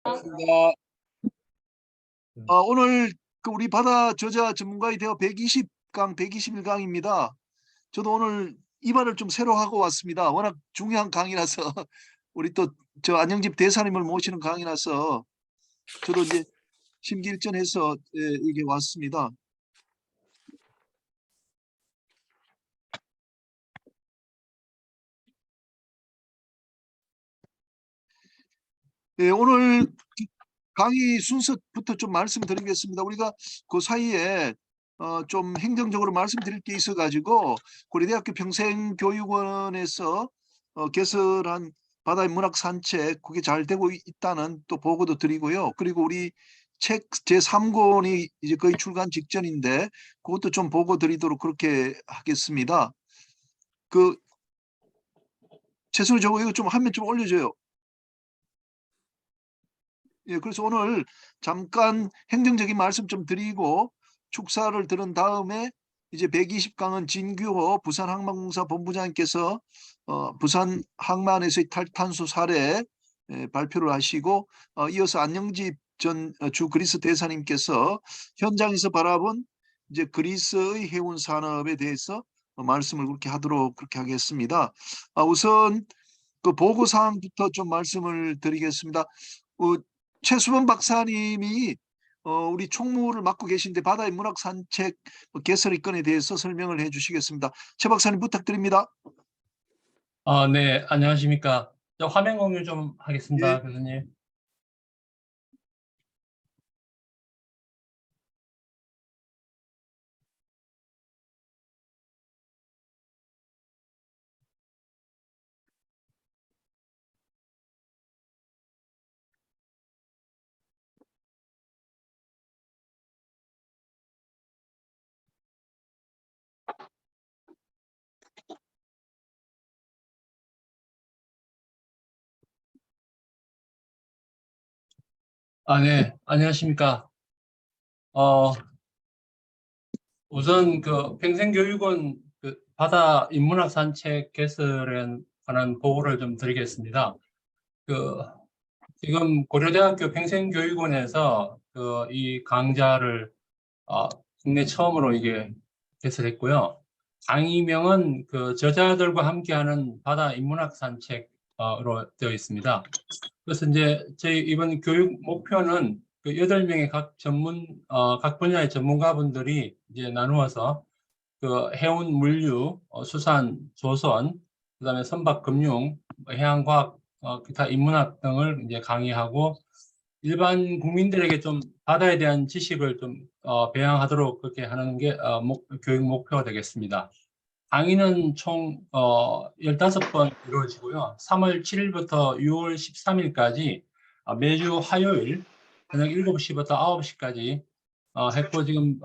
반갑습니다. 오늘 우리 바다 저자 전문가에 대해 120강, 121강입니다. 저도 오늘 이발을 좀 새로 하고 왔습니다. 워낙 중요한 강이라서 우리 또 저 안영집 대사님을 모시는 강이라서 저도 이제 심기일전해서 이게 왔습니다. 오늘 강의 순서부터 좀 말씀드리겠습니다. 우리가 그 사이에 좀 행정적으로 말씀드릴 게 있어가지고 고려대학교 평생교육원에서 개설한 바다의 문학 산책 그게 잘 되고 있다는 또 보고도 드리고요. 그리고 우리 책 제3권이 이제 거의 출간 직전인데 그것도 좀 보고 드리도록 그렇게 하겠습니다. 그 최선을 저거 이거 좀 화면 좀 올려줘요. 예, 그래서 오늘 잠깐 행정적인 말씀 좀 드리고 축사를 들은 다음에 이제 120강은 진규호 부산항만공사 본부장님께서 부산 항만에서의 탈탄소 사례 발표를 하시고 이어서 안영집 전 주 그리스 대사님께서 현장에서 바라본 이제 그리스의 해운 산업에 대해서 말씀을 그렇게 하도록 그렇게 하겠습니다. 우선 그 보고 사항부터 좀 말씀을 드리겠습니다. 최수범 박사님이 우리 총무를 맡고 계신데 바다의 문학 산책 개설 건에 대해서 설명을 해주시겠습니다. 최 박사님 부탁드립니다. 네, 안녕하십니까. 저 화면 공유 좀 하겠습니다, 예. 교수님. 네, 안녕하십니까. 우선 그 평생교육원 그 바다 인문학 산책 개설에 관한 보고를 좀 드리겠습니다. 지금 고려대학교 평생교육원에서 이 강좌를 국내 처음으로 이게 개설했고요. 강의명은 저자들과 함께하는 바다 인문학 산책으로 되어 있습니다. 그래서 이제 저희 이번 교육 목표는 8명의 각 분야의 전문가분들이 이제 나누어서 해운 물류, 수산, 조선, 그다음에 선박 금융, 해양과학, 기타 인문학 등을 이제 강의하고 일반 국민들에게 좀 바다에 대한 지식을 좀 배양하도록 그렇게 하는 게 교육 목표가 되겠습니다. 강의는 총 15번 이루어지고요. 3월 7일부터 6월 13일까지 매주 화요일 저녁 7시부터 9시까지 했고 지금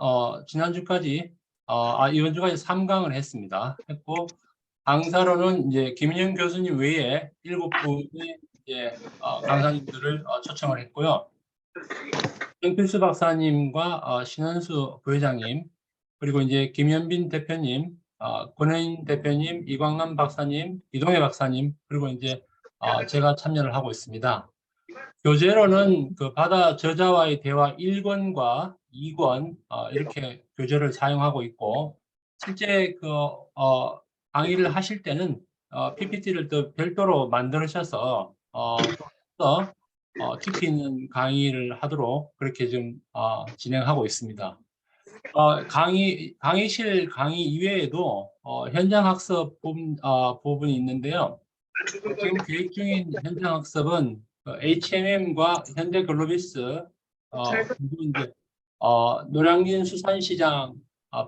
지난주까지 이번 주까지 3강을 했고 강사로는 이제 김인영 교수님 외에 7분의 이제 강사님들을 초청을 했고요. 정필수 박사님과 신원수 부회장님 그리고 이제 김현빈 대표님, 권혜인 대표님, 이광남 박사님, 이동해 박사님 그리고 이제 제가 참여를 하고 있습니다. 교재로는 바다 저자와의 대화 1권과 2권 이렇게 교재를 사용하고 있고 실제 강의를 하실 때는 PPT를 또 별도로 만들으셔서 또 깊이 있는 강의를 하도록 그렇게 좀 진행하고 있습니다. 강의실 강의 이외에도 현장 학습 부분이 있는데요. 지금 계획 중인 현장 학습은 HMM과 현대글로비스 그리고 이제 노량진 수산시장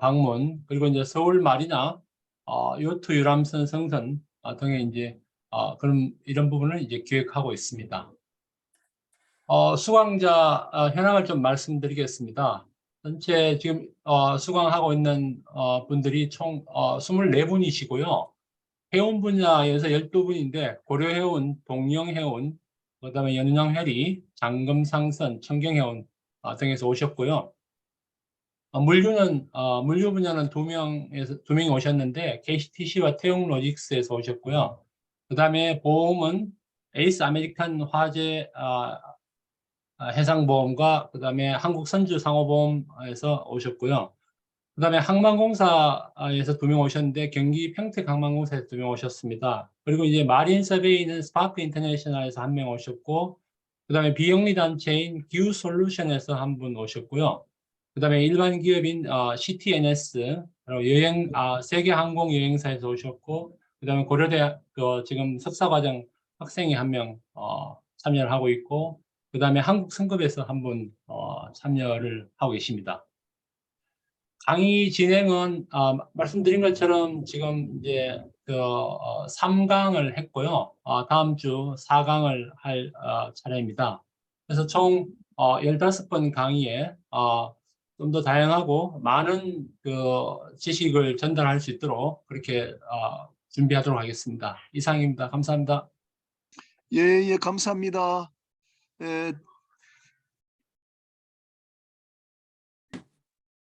방문 그리고 이제 서울 마리나 요트 유람선 성선 등의 이제 그런 이런 부분을 이제 기획하고 있습니다. 수강자 현황을 좀 말씀드리겠습니다. 전체 지금 수강하고 있는 분들이 총 24분이시고요. 해운 분야에서 12분인데 고려해운, 동영해운, 그다음에 연운항해리, 장금상선, 청경해운 등에서 오셨고요. 물류 분야는 2명이 오셨는데 KCTC와 태용로직스에서 오셨고요. 그다음에 보험은 에이스 아메리칸 화재 해상보험과 그다음에 한국선주상호보험에서 오셨고요. 그다음에 항만공사에서 2명 오셨는데 경기 평택항만공사에서 2명 오셨습니다. 그리고 이제 마린 서베이는 스파크 인터내셔널에서 1명 오셨고, 그다음에 비영리 단체인 기우솔루션에서 1분 오셨고요. 그다음에 일반 기업인 CTNS, 세계항공 여행사에서 오셨고, 그다음에 고려대 지금 석사과정 학생이 1명 참여를 하고 있고, 그다음에 한국성급에서 1분 참여를 하고 계십니다. 강의 진행은 말씀드린 것처럼 지금 이제 3강을 했고요. 다음 주 4강을 할 차례입니다. 그래서 총 15번 강의에 좀 더 다양하고 많은 지식을 전달할 수 있도록 그렇게 준비하도록 하겠습니다. 이상입니다. 감사합니다. 예, 예, 감사합니다.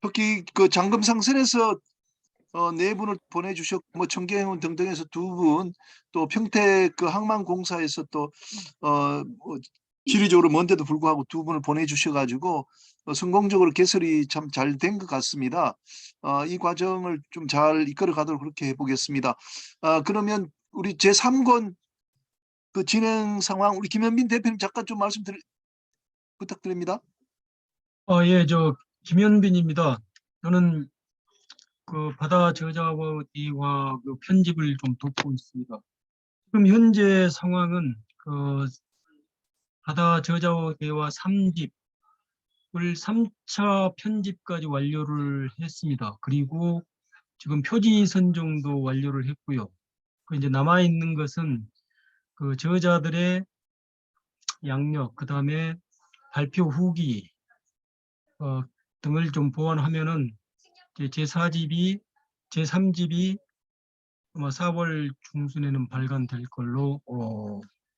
특히 그 잠금상선에서 4분을 보내주셨고, 뭐 청계해운 등등에서 2분, 또 평택 그 항만공사에서 또 뭐 지리적으로 먼데도 불구하고 2분을 보내주셔가지고 성공적으로 개설이 참 잘 된 것 같습니다. 이 과정을 좀 잘 이끌어 가도록 그렇게 해보겠습니다. 그러면 우리 제3권 그 진행 상황, 우리 김현민 대표님 잠깐 좀 부탁드립니다. 예, 김현빈입니다. 저는 그 바다 저자와 그 편집을 좀 돕고 있습니다. 지금 현재 상황은 그 바다 저자와 3집을 3차 편집까지 완료를 했습니다. 그리고 지금 표지 선정도 완료를 했고요. 그 이제 남아 있는 것은 그 저자들의 양력, 그다음에 발표 후기 등을 좀 보완하면은 제3집이 아마 4월 중순에는 발간될 걸로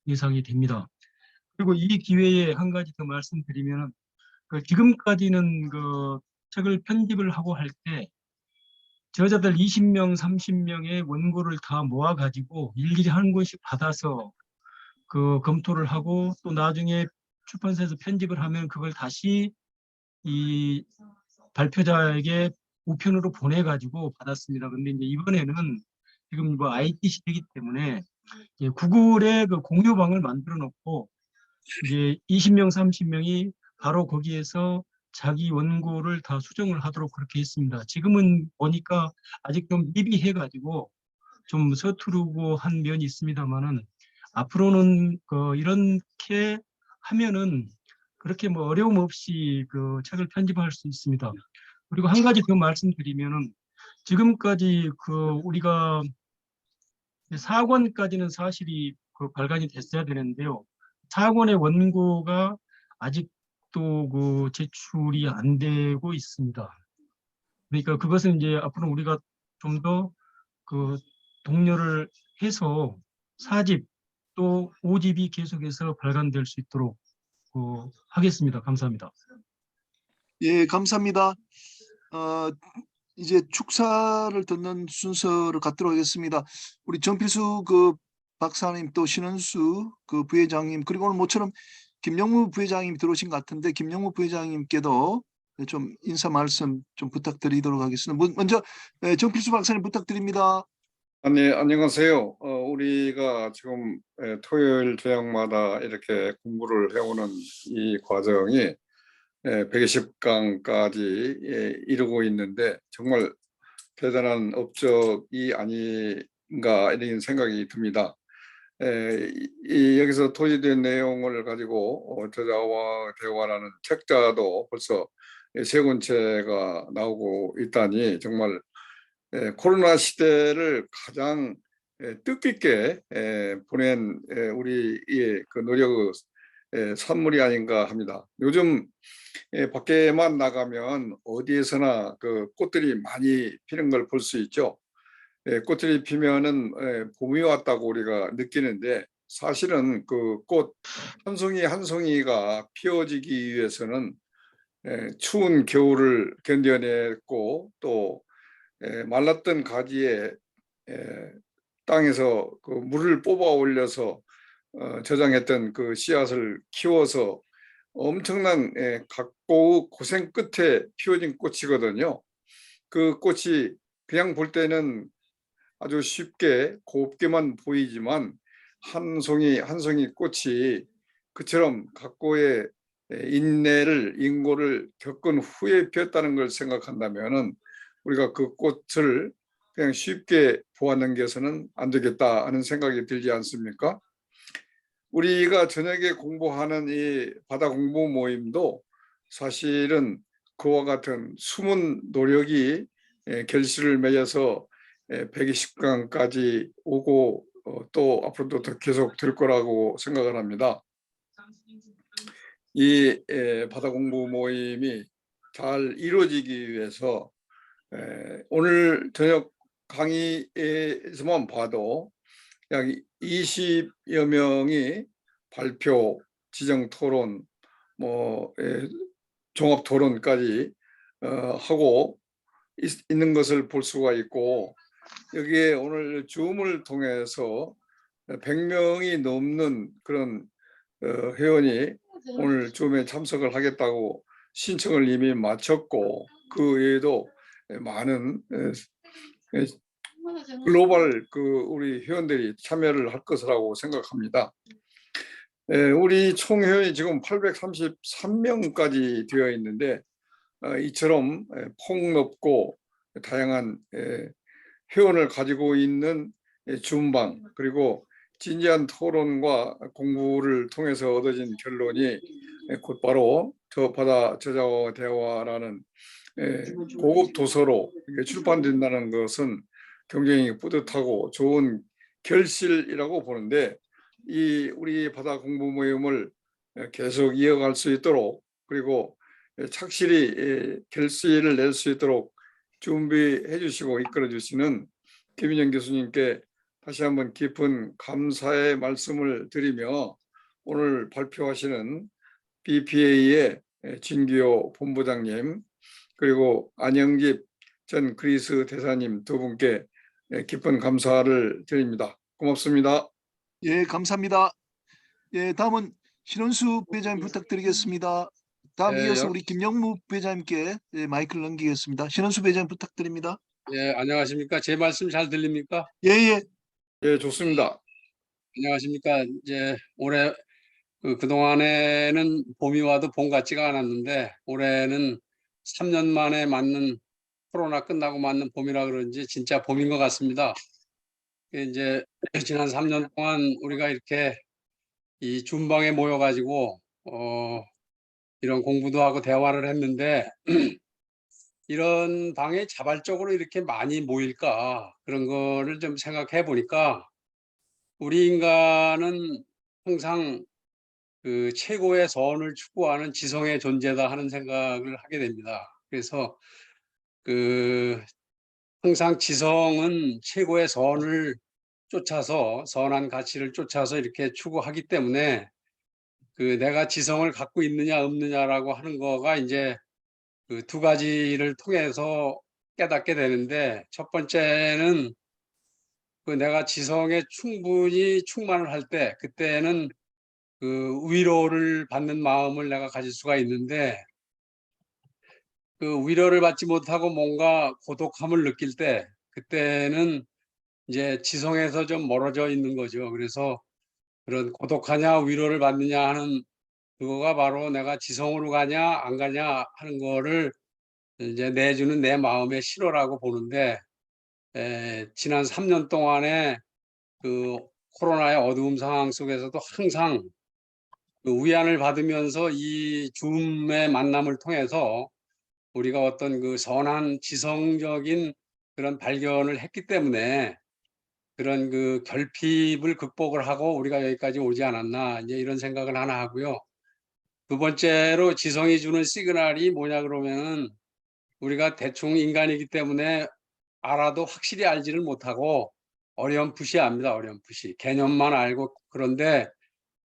예상이 됩니다. 그리고 이 기회에 한 가지 더 말씀드리면, 지금까지는 그 책을 편집을 하고 할 때 저자들 20명, 30명의 원고를 다 모아가지고 일일이 한 권씩 받아서 그 검토를 하고, 또 나중에 출판사에서 편집을 하면 그걸 다시 이 발표자에게 우편으로 보내가지고 받았습니다. 근데 이제 이번에는 지금 뭐 IT 시대이기 때문에 이제 구글에 그 공유방을 만들어 놓고 이제 20명, 30명이 바로 거기에서 자기 원고를 다 수정을 하도록 그렇게 했습니다. 지금은 보니까 아직 좀 미비해가지고 좀 서투르고 한 면이 있습니다만은, 앞으로는 이렇게 하면은 그렇게 뭐 어려움 없이 그 책을 편집할 수 있습니다. 그리고 한 가지 더 말씀드리면은, 지금까지 그 우리가 4권까지는 사실이 그 발간이 됐어야 되는데요. 4권의 원고가 아직도 그 제출이 안 되고 있습니다. 그러니까 그것은 이제 앞으로 우리가 좀 더 그 독려를 해서 4집 또 5집이 계속해서 발간될 수 있도록 하겠습니다. 감사합니다. 예, 감사합니다. 이제 축사를 듣는 순서를 갖도록 하겠습니다. 우리 정필수 그 박사님, 또 신은수 그 부회장님, 그리고 오늘 모처럼 김영무 부회장님이 들어오신 것 같은데, 김영무 부회장님께도 좀 인사 말씀 좀 부탁드리도록 하겠습니다. 먼저 정필수 박사님 부탁드립니다. 아니, 안녕하세요. 우리가 지금 토요일 저녁마다 이렇게 공부를 해오는 이 과정이 120강까지 이루고 있는데 정말 대단한 업적이 아닌가 이런 생각이 듭니다. 여기서 토지된 내용을 가지고 저자와 대화라는 책자도 벌써 3권째가 나오고 있다니 정말 코로나 시대를 가장 뜻깊게 보낸 우리의 그 노력의 산물이 아닌가 합니다. 요즘 밖에만 나가면 어디에서나 그 꽃들이 많이 피는 걸 볼 수 있죠. 꽃들이 피면은 봄이 왔다고 우리가 느끼는데, 사실은 그 꽃 한 송이 한 송이가 피어지기 위해서는 추운 겨울을 견뎌냈고, 또 말랐던 가지에 땅에서 그 물을 뽑아 올려서 저장했던 그 씨앗을 키워서 엄청난 각고의 고생 끝에 피워진 꽃이거든요. 그 꽃이 그냥 볼 때는 아주 쉽게 곱게만 보이지만 한 송이 한 송이 꽃이 그처럼 각고의 인고를 겪은 후에 피었다는 걸 생각한다면은 우리가 그 꽃을 그냥 쉽게 보아넘겨서는 안 되겠다 하는 생각이 들지 않습니까? 우리가 저녁에 공부하는 이 바다 공부 모임도 사실은 그와 같은 숨은 노력이 결실을 맺어서 120강까지 오고 또 앞으로도 더 계속 될 거라고 생각을 합니다. 이 바다 공부 모임이 잘 이루어지기 위해서 오늘 저녁 강의에서만 봐도 약 20여 명이 발표, 지정 토론, 종합 토론까지 하고 있는 것을 볼 수가 있고, 여기에 오늘 줌을 통해서 100명이 넘는 그런 회원이 오늘 줌에 참석을 하겠다고 신청을 이미 마쳤고, 그 외에도 많은 글로벌 우리 회원들이 참여를 할 것이라고 생각합니다. 우리 총 회원이 지금 833명까지 되어 있는데 이처럼 폭넓고 다양한 회원을 가지고 있는 줌방, 그리고 진지한 토론과 공부를 통해서 얻어진 결론이 곧바로 저 바다 저자와 대화라는 고급 도서로 출판된다는 것은 굉장히 뿌듯하고 좋은 결실이라고 보는데, 이 우리 바다 공부 모임을 계속 이어갈 수 있도록, 그리고 착실히 결실을 낼 수 있도록 준비해 주시고 이끌어 주시는 김인영 교수님께 다시 한번 깊은 감사의 말씀을 드리며, 오늘 발표하시는 BPA의 진기호 본부장님, 그리고 안영집 전 그리스 대사님 두 분께 깊은 감사를 드립니다. 고맙습니다. 예, 감사합니다. 예, 다음은 신원수 부회장님 부탁드리겠습니다. 다음 이어서 우리 김영무 부회장님께 마이크를 넘기겠습니다. 신원수 부회장 부탁드립니다. 예, 안녕하십니까? 제 말씀 잘 들립니까? 예, 예. 예, 좋습니다. 안녕하십니까? 이제 올해 그동안에는 봄이 와도 봄 같지가 않았는데, 올해는 3년 만에 맞는, 코로나 끝나고 맞는 봄이라 그런지 진짜 봄인 것 같습니다. 이제 지난 3년 동안 우리가 이렇게 이 줌방에 모여가지고 이런 공부도 하고 대화를 했는데 이런 방에 자발적으로 이렇게 많이 모일까, 그런 거를 좀 생각해 보니까 우리 인간은 항상 그 최고의 선을 추구하는 지성의 존재다 하는 생각을 하게 됩니다. 그래서 항상 지성은 최고의 선을 쫓아서, 선한 가치를 쫓아서 이렇게 추구하기 때문에 내가 지성을 갖고 있느냐 없느냐라고 하는 거가 이제 두 가지를 통해서 깨닫게 되는데, 첫 번째는 내가 지성에 충분히 충만을 할 때, 그때는 위로를 받는 마음을 내가 가질 수가 있는데, 위로를 받지 못하고 뭔가 고독함을 느낄 때, 그때는 이제 지성에서 좀 멀어져 있는 거죠. 그래서 그런 고독하냐 위로를 받느냐 하는 그거가 바로 내가 지성으로 가냐 안 가냐 하는 거를 이제 내주는 내 마음의 실효라고 보는데, 지난 3년 동안에 코로나의 어두움 상황 속에서도 항상 위안을 받으면서 이 줌의 만남을 통해서 우리가 어떤 선한 지성적인 그런 발견을 했기 때문에 그런 결핍을 극복을 하고 우리가 여기까지 오지 않았나, 이제 이런 생각을 하나 하고요. 두 번째로 지성이 주는 시그널이 뭐냐 그러면은, 우리가 대충 인간이기 때문에 알아도 확실히 알지를 못하고 어렴풋이 압니다. 어렴풋이 개념만 알고. 그런데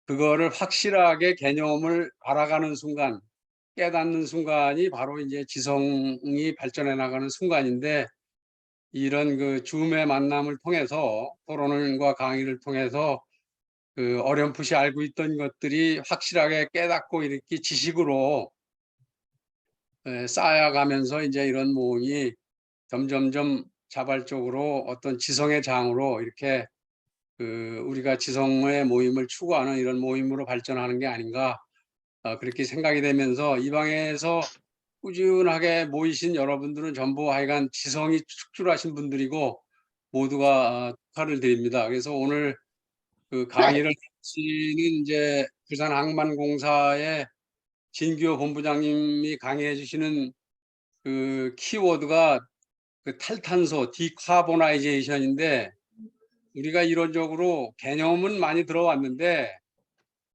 그거를 확실하게 개념을 알아가는 순간, 깨닫는 순간이 바로 이제 지성이 발전해 나가는 순간인데, 이런 줌의 만남을 통해서, 토론과 강의를 통해서 그 어렴풋이 알고 있던 것들이 확실하게 깨닫고 이렇게 지식으로 쌓여가면서 이제 이런 모임이 점점점 자발적으로 어떤 지성의 장으로 이렇게 우리가 지성의 모임을 추구하는 이런 모임으로 발전하는 게 아닌가 그렇게 생각이 되면서 이 방에서 꾸준하게 모이신 여러분들은 전부 하여간 지성이 축출하신 분들이고 모두가 축하를 드립니다. 그래서 오늘 그 강의를 하시는 이제 부산항만공사의 진규호 본부장님이 강의해 주시는 그 키워드가 그 탈탄소 디카보나이제이션인데 우리가 이론적으로 개념은 많이 들어왔는데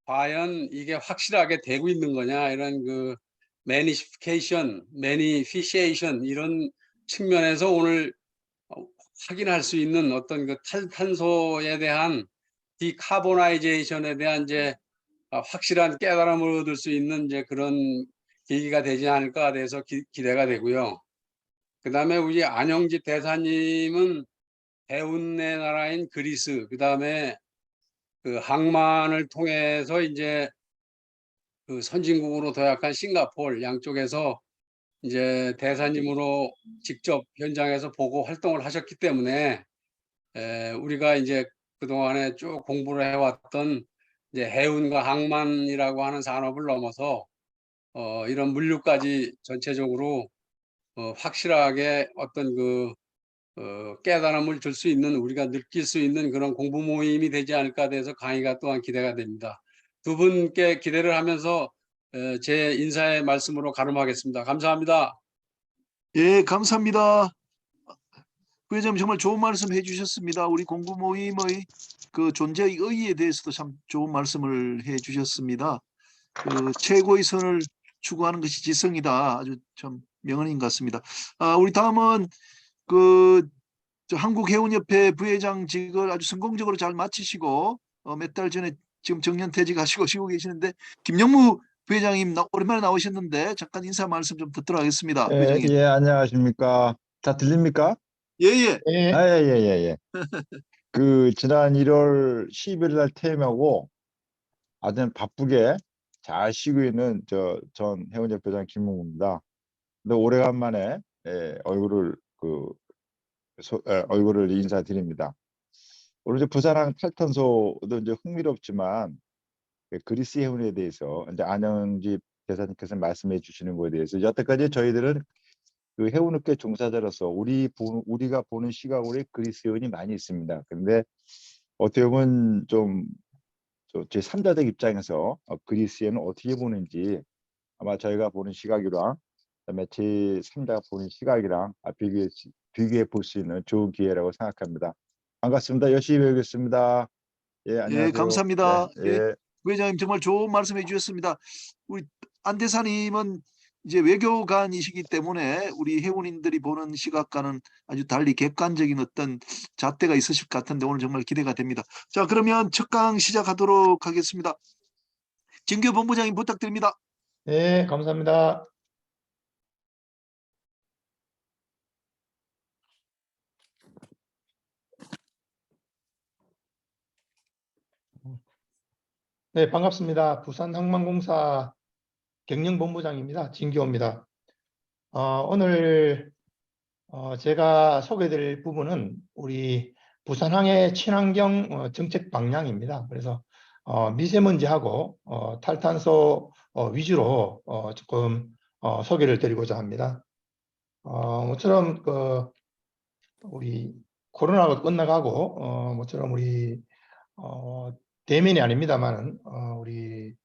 과연 이게 확실하게 되고 있는 거냐 이런 그 매니피시에이션 이런 측면에서 오늘 확인할 수 있는 어떤 그 탈탄소에 대한 디카보나이제이션에 대한 이제 확실한 깨달음을 얻을 수 있는 이제 그런 계기가 되지 않을까 돼서 기대가 되고요. 그다음에 우리 안영집 대사님은 해운의 나라인 그리스, 그다음에 그 항만을 통해서 이제 그 선진국으로 도약한 싱가포르 양쪽에서 이제 대사님으로 직접 현장에서 보고 활동을 하셨기 때문에 우리가 이제 그동안에 쭉 공부를 해왔던 이제 해운과 항만이라고 하는 산업을 넘어서 이런 물류까지 전체적으로 확실하게 어떤 그 깨달음을 줄 수 있는 우리가 느낄 수 있는 그런 공부 모임이 되지 않을까 돼서 강의가 또한 기대가 됩니다. 두 분께 기대를 하면서 제 인사의 말씀으로 가름하겠습니다. 감사합니다. 예, 감사합니다. 부회장님 정말 좋은 말씀 해주셨습니다. 우리 공부 모임의 그 존재의 의의에 대해서도 참 좋은 말씀을 해주셨습니다. 그 최고의 선을 추구하는 것이 지성이다. 아주 참 명언인 것 같습니다. 우리 다음은 그 한국해운협회 부회장직을 아주 성공적으로 잘 마치시고 몇 달 전에 지금 정년퇴직하시고 쉬고 계시는데 김영무 부회장님 오랜만에 나오셨는데 잠깐 인사 말씀 좀 듣도록 하겠습니다. 예, 부회장님. 예, 안녕하십니까. 다 들립니까? 예예. 예. 아, 예, 예, 예, 예. 그 지난 1월 12일 날 퇴임하고 아주 바쁘게 잘 쉬고 있는 전 해운협회장 김문구입니다. 근데 오래간만에 얼굴을 인사드립니다. 오늘 이제 부산항 탈탄소도 이제 흥미롭지만 그리스 해운에 대해서 이제 안영집 대사님께서 말씀해 주시는 거에 대해서 여태까지 저희들은 그 해운업계 종사자로서 우리가 보는 시각으로 그리스 해운이 많이 있습니다. 그런데 어떻게 보면 좀 제 3자적 입장에서 그리스해운은 어떻게 보는지 아마 저희가 보는 시각이랑 그다음에 제 3자가 보는 시각이랑 비교해 볼 수 있는 좋은 기회라고 생각합니다. 반갑습니다. 열심히 배우겠습니다. 예, 안녕하세요. 예, 감사합니다. 예, 예. 부회장님 정말 좋은 말씀 해주셨습니다. 우리 안 대사님은 이제 외교관이시기 때문에 우리 해운인들이 보는 시각과는 아주 달리 객관적인 어떤 잣대가 있으실 것 같은데 오늘 정말 기대가 됩니다. 자, 그러면 첫 강 시작하도록 하겠습니다. 진규 본부장님 부탁드립니다. 네, 감사합니다. 네, 반갑습니다. 부산항만공사 경영본부장입니다. 진규호입니다. 오늘 제가 소개드릴 부분은 우리 부산항의 친환경 정책 방향입니다. 그래서 미세먼지하고 탈탄소 위주로 조금 소개를 드리고자 합니다. 모처럼 우리 코로나가 끝나가고 모처럼 우리 대면이 아닙니다만은 우리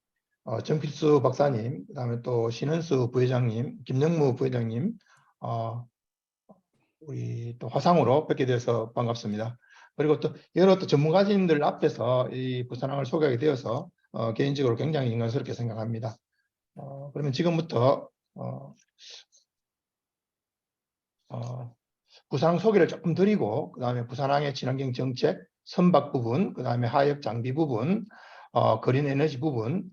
정필수 박사님, 그다음에 또 신은수 부회장님, 김영무 부회장님, 우리 또 화상으로 뵙게 되어서 반갑습니다. 그리고 또 여러 또 전문가님들 앞에서 이 부산항을 소개하게 되어서 개인적으로 굉장히 영광스럽게 생각합니다. 그러면 지금부터 부산항 소개를 조금 드리고 그다음에 부산항의 친환경 정책, 선박 부분, 그다음에 하역 장비 부분, 그린 에너지 부분,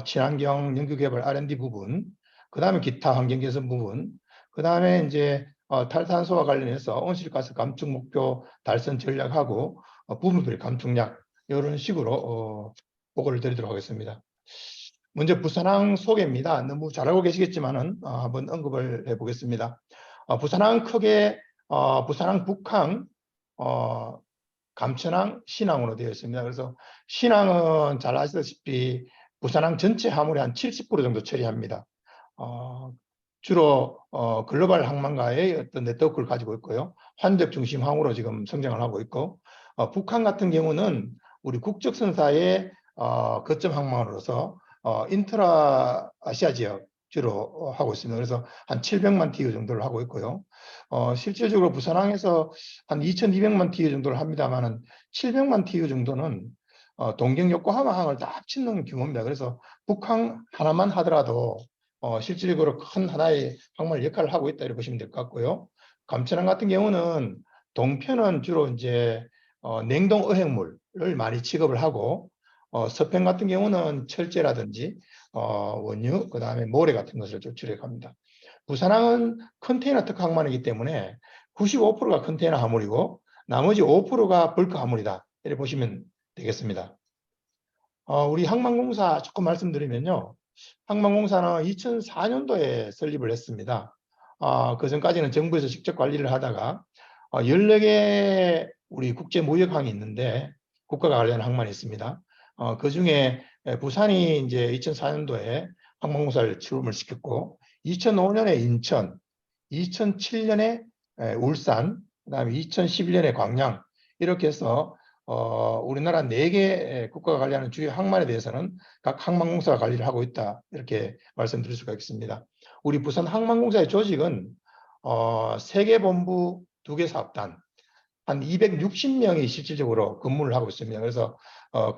친환경 연구개발 R&D 부분, 그다음에 기타 환경 개선 부분, 그다음에 이제 탈탄소와 관련해서 온실가스 감축 목표 달성 전략하고 부분별 감축약, 이런 식으로 보고를 드리도록 하겠습니다. 먼저 부산항 소개입니다. 너무 잘 알고 계시겠지만은 한번 언급을 해보겠습니다. 부산항 크게 부산항 북항, 감천항, 신항으로 되어 있습니다. 그래서 신항은 잘 아시다시피 부산항 전체 화물의 한 70% 정도 처리합니다. 주로 글로벌 항만가의 어떤 네트워크를 가지고 있고요. 환적 중심 항으로 지금 성장을 하고 있고, 북항 같은 경우는 우리 국적선사의 거점 항만으로서 인트라 아시아 지역 주로 하고 있습니다. 그래서 한 700만 TU 정도를 하고 있고요. 실질적으로 부산항에서 한 2200만 TU 정도를 합니다만은 700만 TU 정도는 동경 요코하마항을 다 합치는 규모입니다. 그래서 북항 하나만 하더라도 실질적으로 큰 하나의 항만 역할을 하고 있다 이렇게 보시면 될 것 같고요. 감천항 같은 경우는 동편은 주로 이제 냉동 어획물을 많이 취급을 하고, 서편 같은 경우는 철제라든지 원유, 그 다음에 모래 같은 것을 출력합니다. 부산항은 컨테이너 특화 항만이기 때문에 95%가 컨테이너 화물이고 나머지 5%가 벌크 화물이다 이렇게 보시면 되겠습니다. 우리 항만공사 조금 말씀드리면요. 항만공사는 2004년도에 설립을 했습니다. 그 전까지는 정부에서 직접 관리를 하다가 14개 우리 국제무역항이 있는데 국가가 관리하는 항만이 있습니다. 그 중에 부산이 이제 2004년도에 항만공사를 출범을 시켰고 2005년에 인천, 2007년에 울산, 그다음에 2011년에 광양 이렇게 해서 우리나라 4개 국가가 관리하는 주요 항만에 대해서는 각 항만공사가 관리를 하고 있다 이렇게 말씀드릴 수가 있습니다. 우리 부산 항만공사의 조직은 3개 본부, 2개 사업단, 한 260명이 실질적으로 근무를 하고 있습니다. 그래서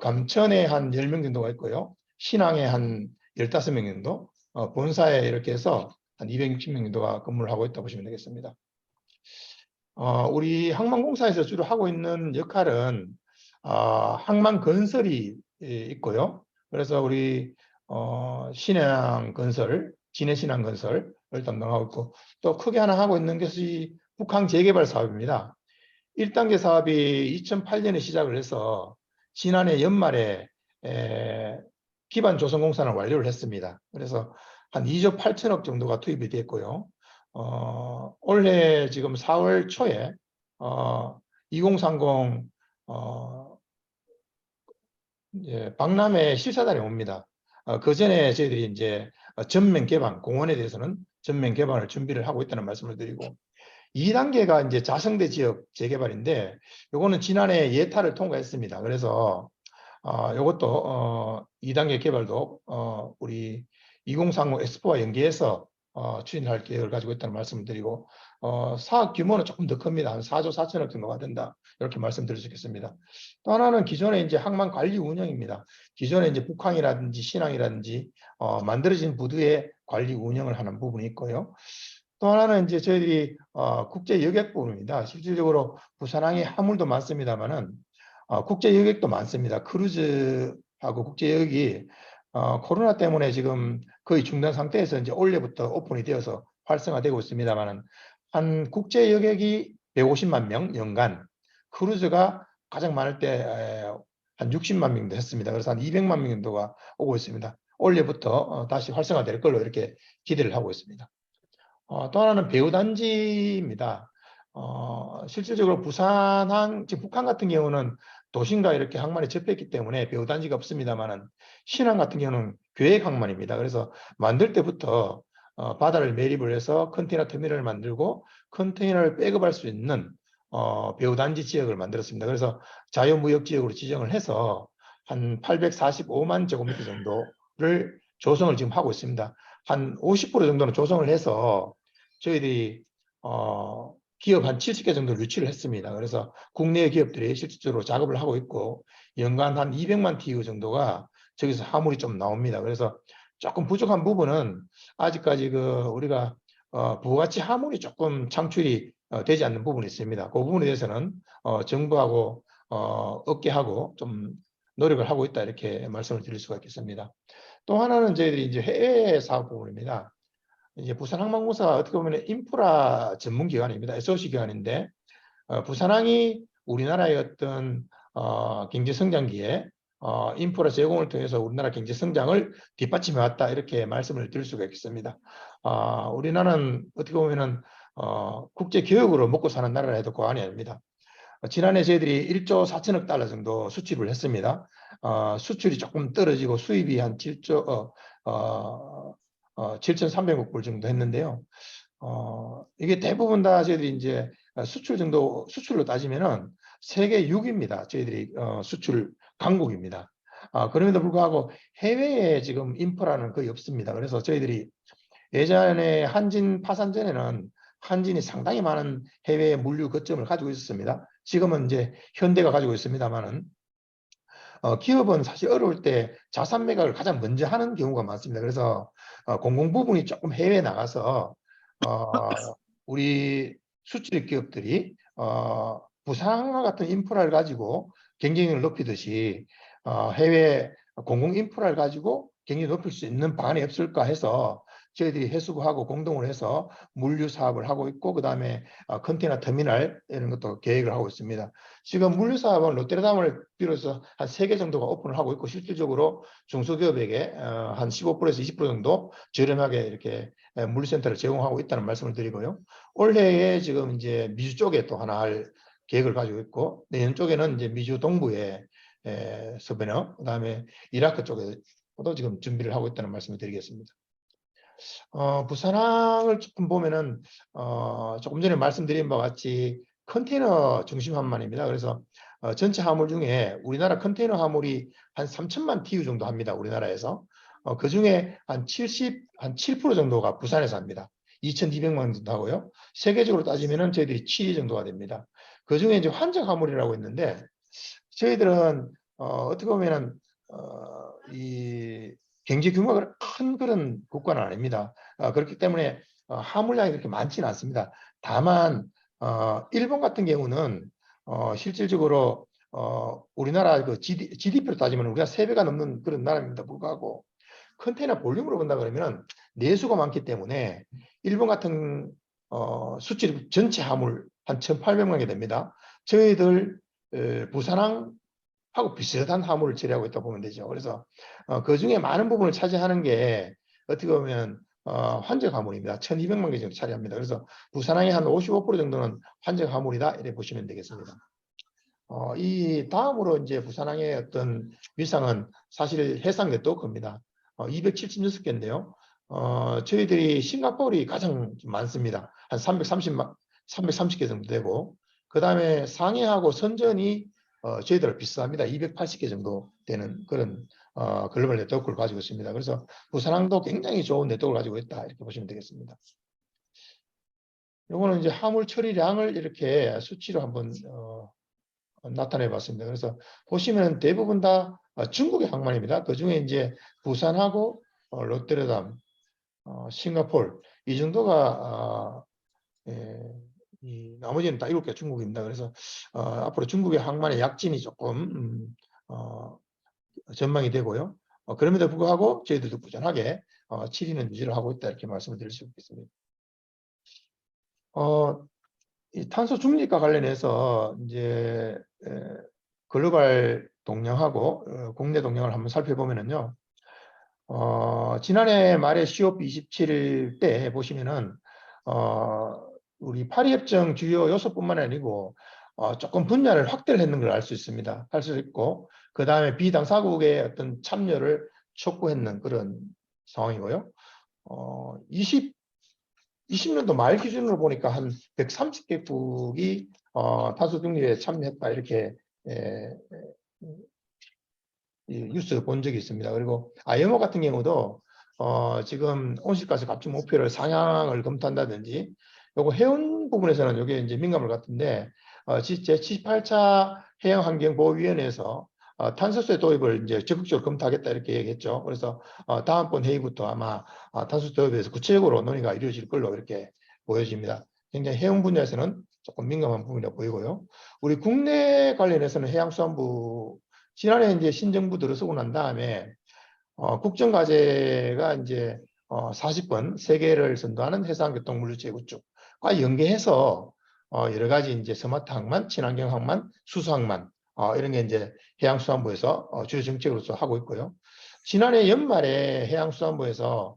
감천에 한 10명 정도가 있고요. 신항에 한 15명 정도, 본사에 이렇게 해서 한 260명 정도가 근무를 하고 있다고 보시면 되겠습니다. 우리 항만공사에서 주로 하고 있는 역할은 항만 건설이 있고요. 그래서 우리 신해항 건설, 진해신항 건설을 담당하고 있고, 또 크게 하나 하고 있는 것이 북항 재개발 사업입니다. 1단계 사업이 2008년에 시작을 해서 지난해 연말에 기반 조성 공사는 완료를 했습니다. 그래서 한 2조 8천억 정도가 투입이 됐고요. 올해 지금 4월 초에 2030 박람회 실사단이 옵니다. 그 전에 저희들이 이제 전면 개방, 공원에 대해서는 전면 개방을 준비를 하고 있다는 말씀을 드리고, 2단계가 이제 자성대 지역 재개발인데, 요거는 지난해 예타를 통과했습니다. 그래서 요것도 2단계 개발도 우리 2030 엑스포와 연계해서 추진할 계획을 가지고 있다는 말씀을 드리고, 사업 규모는 조금 더 큽니다. 한 4조 4천억 정도가 된다 이렇게 말씀드릴 수 있겠습니다. 또 하나는 기존의 이제 항만 관리 운영입니다. 기존에 이제 북항이라든지 신항이라든지 만들어진 부두의 관리 운영을 하는 부분이 있고요. 또 하나는 이제 저희들이 국제 여객 부분입니다. 실질적으로 부산항에 화물도 많습니다만은 국제 여객도 많습니다. 크루즈하고 국제 여객이 코로나 때문에 지금 거의 중단 상태에서 이제 올해부터 오픈이 되어서 활성화되고 있습니다만은 한 국제 여객이 150만 명 연간, 크루즈가 가장 많을 때 한 60만 명도 했습니다. 그래서 한 200만 명 정도가 오고 있습니다. 올해부터 다시 활성화될 걸로 이렇게 기대를 하고 있습니다. 또 하나는 배후단지입니다. 실질적으로 부산항, 지금 북한 같은 경우는 도심과 이렇게 항만이 접했기 때문에 배후단지가 없습니다만은 신항 같은 경우는 계획 항만입니다. 그래서 만들 때부터 바다를 매립을 해서 컨테이너 터미널을 만들고 컨테이너를 백업할 수 있는 배후단지 지역을 만들었습니다. 그래서 자유무역지역으로 지정을 해서 한 845만 제곱미터 정도를 조성을 지금 하고 있습니다. 한 50% 정도는 조성을 해서 저희들이 기업 한 70개 정도 유치를 했습니다. 그래서 국내 기업들이 실질적으로 작업을 하고 있고 연간 한 200만 TU 정도가 저기서 화물이 좀 나옵니다. 그래서 조금 부족한 부분은 아직까지 우리가 부가가치 화물이 조금 창출이 되지 않는 부분이 있습니다. 그 부분에 대해서는 정부하고 업계하고 좀 노력을 하고 있다 이렇게 말씀을 드릴 수가 있겠습니다. 또 하나는 저희들이 이제 해외 사업 부분입니다. 이제 부산항만공사가 어떻게 보면 인프라 전문 기관입니다. SOC 기관인데 부산항이 우리나라의 어떤 경제 성장기에 인프라 제공을 통해서 우리나라 경제 성장을 뒷받침해 왔다 이렇게 말씀을 드릴 수가 있겠습니다. 우리나라는 어떻게 보면은 국제 교역으로 먹고 사는 나라라 해도 과언이 아닙니다. 지난해 저희들이 1조 4천억 달러 정도 수출을 했습니다. 수출이 조금 떨어지고 수입이 한 7,300억 불 정도 했는데요. 이게 대부분 다 저희들이 이제 수출로 따지면은 세계 6위입니다. 저희들이 수출 강국입니다. 그럼에도 불구하고 해외에 지금 인프라는 거의 없습니다. 그래서 저희들이 예전에 한진 파산 전에는 한진이 상당히 많은 해외 물류 거점을 가지고 있었습니다. 지금은 이제 현대가 가지고 있습니다만은 기업은 사실 어려울 때 자산 매각을 가장 먼저 하는 경우가 많습니다. 그래서 공공 부분이 조금 해외에 나가서 우리 수출 기업들이 부산항과 같은 인프라를 가지고 경쟁력을 높이듯이 해외 공공 인프라를 가지고 경쟁을 높일 수 있는 방안이 없을까 해서 저희들이 해수부하고 공동으로 해서 물류 사업을 하고 있고 그다음에 컨테이너 터미널 이런 것도 계획을 하고 있습니다. 지금 물류 사업은 롯데르담을 비롯해서 한 3개 정도가 오픈을 하고 있고 실질적으로 중소기업에게 한 15%에서 20% 정도 저렴하게 이렇게 물류센터를 제공하고 있다는 말씀을 드리고요. 올해에 지금 이제 미주 쪽에 또 하나 할 계획을 가지고 있고 내년 쪽에는 이제 미주 동부에 서베너 그다음에 이라크 쪽에도 지금 준비를 하고 있다는 말씀을 드리겠습니다. 부산항을 조금 보면은 조금 전에 말씀드린 바와 같이 컨테이너 중심 항만입니다. 그래서 전체 화물 중에 우리나라 컨테이너 화물이 한 3천만 TEU 정도 합니다. 우리나라에서 그 중에 한 7% 정도가 부산에서 합니다. 2,200만 정도 하고요. 세계적으로 따지면은 저희들이 7위 정도가 됩니다. 그 중에 이제 환적 화물이라고 있는데 저희들은 어떻게 보면은 이 경제 규모가 큰 그런 국가는 아닙니다. 그렇기 때문에 화물량이 그렇게 많지는 않습니다. 다만 일본 같은 경우는 실질적으로 우리나라 그 GDP로 따지면 우리가 3배가 넘는 그런 나라입니다. 불구하고 컨테이너 볼륨으로 본다 그러면 내수가 많기 때문에 일본 같은 수출 전체 화물 한 1,800만 개 됩니다. 저희들 부산항 하고 비슷한 화물을 처리하고 있다고 보면 되죠. 그래서 그 중에 많은 부분을 차지하는 게 어떻게 보면 환적 화물입니다. 1,200만 개 정도 차지합니다. 그래서 부산항의 한 55% 정도는 환적 화물이다 이렇게 보시면 되겠습니다. 이 다음으로 이제 부산항의 어떤 위상은 사실 해상 네트워크입니다. 276개인데요. 저희들이 싱가포르이 가장 많습니다. 한 330개 정도 되고 그 다음에 상해하고 선전이 저희들 비슷합니다. 280개 정도 되는 그런 글로벌 네트워크를 가지고 있습니다. 그래서 부산항도 굉장히 좋은 네트워크를 가지고 있다 이렇게 보시면 되겠습니다. 이거는 이제 화물 처리량을 이렇게 수치로 한번 나타내 봤습니다. 그래서 보시면 대부분 다 중국의 항만입니다. 그 중에 이제 부산하고 롯데르담, 싱가포르 이 정도가 이 나머지는 다 7개 중국입니다. 그래서 앞으로 중국의 항만의 약진이 조금 전망이 되고요. 그럼에도 불구하고 저희들도 꾸준하게 7위는 유지를 하고 있다 이렇게 말씀을 드릴 수 있겠습니다. 이 탄소 중립과 관련해서 이제 글로벌 동향하고 국내 동향을 한번 살펴보면은요. 지난해 말에 COP27 때 보시면은 우리 파리협정 주요 요소뿐만 아니고 조금 분야를 확대를 했는 걸 알 수 있습니다. 할 수 있고 그 다음에 비당사국의 어떤 참여를 촉구했는 그런 상황이고요. 20년도 말 기준으로 보니까 한 130개국이 탄소 중립에 참여했다 이렇게 뉴스 본 적이 있습니다. 그리고 IMO 같은 경우도 지금 온실가스 감축 목표를 상향을 검토한다든지 요거 해운 부분에서는 이게 이제 민감할 것 같은데 제78차 해양환경보호위원회에서 탄소세 도입을 이제 적극적으로 검토하겠다 이렇게 얘기했죠. 그래서 다음번 회의부터 아마 탄소세 도입에 대해서 구체적으로 논의가 이루어질 걸로 이렇게 보여집니다. 굉장히 해운 분야에서는 조금 민감한 부분이라 보이고요. 우리 국내 관련해서는 해양수산부 지난해 이제 신정부 들어서고 난 다음에 국정과제가 이제 40번 세계를 선도하는 해상교통 물류 재구축과 연계해서 여러 가지 이제 스마트 항만, 친환경 항만, 수소 항만 이런 게 이제 해양수산부에서 주요 정책으로서 하고 있고요. 지난해 연말에 해양수산부에서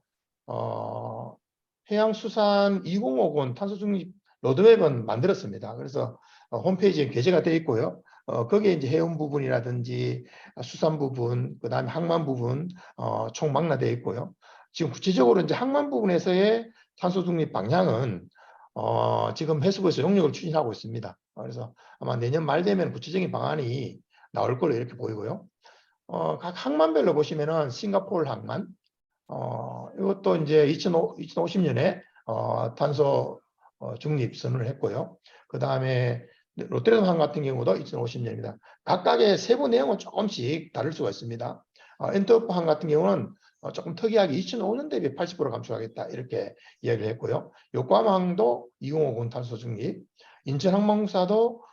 해양수산 2050 탄소중립 로드맵은 만들었습니다. 그래서 홈페이지에 게재가 되어 있고요. 거기에 이제 해운 부분이라든지 수산 부분, 그 다음에 항만 부분 총 망라되어 있고요. 지금 구체적으로 이제 항만 부분에서의 탄소 중립 방향은 지금 해수부에서 용역을 추진하고 있습니다. 그래서 아마 내년 말 되면 구체적인 방안이 나올 걸로 이렇게 보이고요. 각 항만별로 보시면은 싱가포르 항만, 이것도 이제 2050년에 탄소 중립 선언을 했고요. 그 다음에 롯데르담 항 같은 경우도 2050년입니다. 각각의 세부 내용은 조금씩 다를 수가 있습니다. 엔터프 항 같은 경우는 조금 특이하게 2005년 대비 80% 감축하겠다 이렇게 이야기를 했고요. 요코하마항도 2050 탄소 중립, 인천항공사도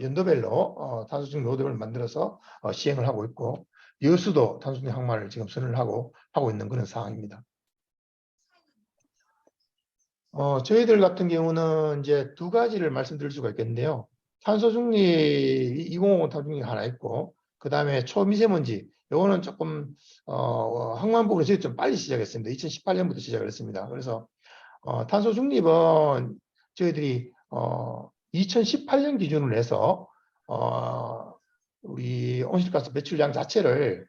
연도별로 탄소 중립 로드맵을 만들어서 시행을 하고 있고, 여수도 탄소 중립 항만을 지금 선언을 하고 있는 그런 상황입니다. 저희들 같은 경우는 이제 두 가지를 말씀드릴 수가 있겠는데요. 탄소 중립, 2050 탄소 중립 하나 있고, 그 다음에 초미세먼지, 요거는 조금, 항만 부분에 저희 좀 빨리 시작했습니다. 2018년부터 시작을 했습니다. 그래서, 탄소 중립은 저희들이, 2018년 기준으로 해서, 우리 온실가스 배출량 자체를,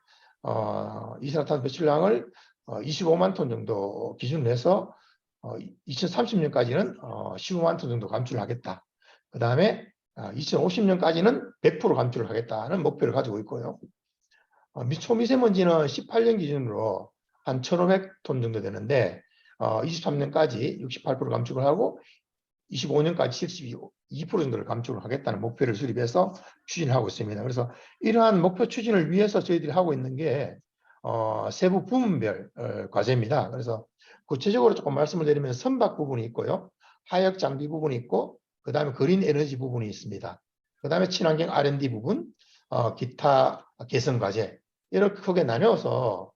이산화탄소 배출량을 25만 톤 정도 기준으로 해서 2030년까지는 15만 톤 정도 감축을 하겠다. 그 다음에 2050년까지는 100% 감축을 하겠다는 목표를 가지고 있고요. 초미세먼지는 18년 기준으로 한 1,500톤 정도 되는데 23년까지 68% 감축을 하고 25년까지 72% 정도를 감축을 하겠다는 목표를 수립해서 추진하고 있습니다. 그래서 이러한 목표 추진을 위해서 저희들이 하고 있는 게 세부 부문별 과제입니다. 그래서 구체적으로 조금 말씀을 드리면 선박 부분이 있고요. 하역 장비 부분이 있고, 그 다음에 그린 에너지 부분이 있습니다. 그 다음에 친환경 R&D 부분, 기타 개선 과제, 이렇게 크게 나뉘어서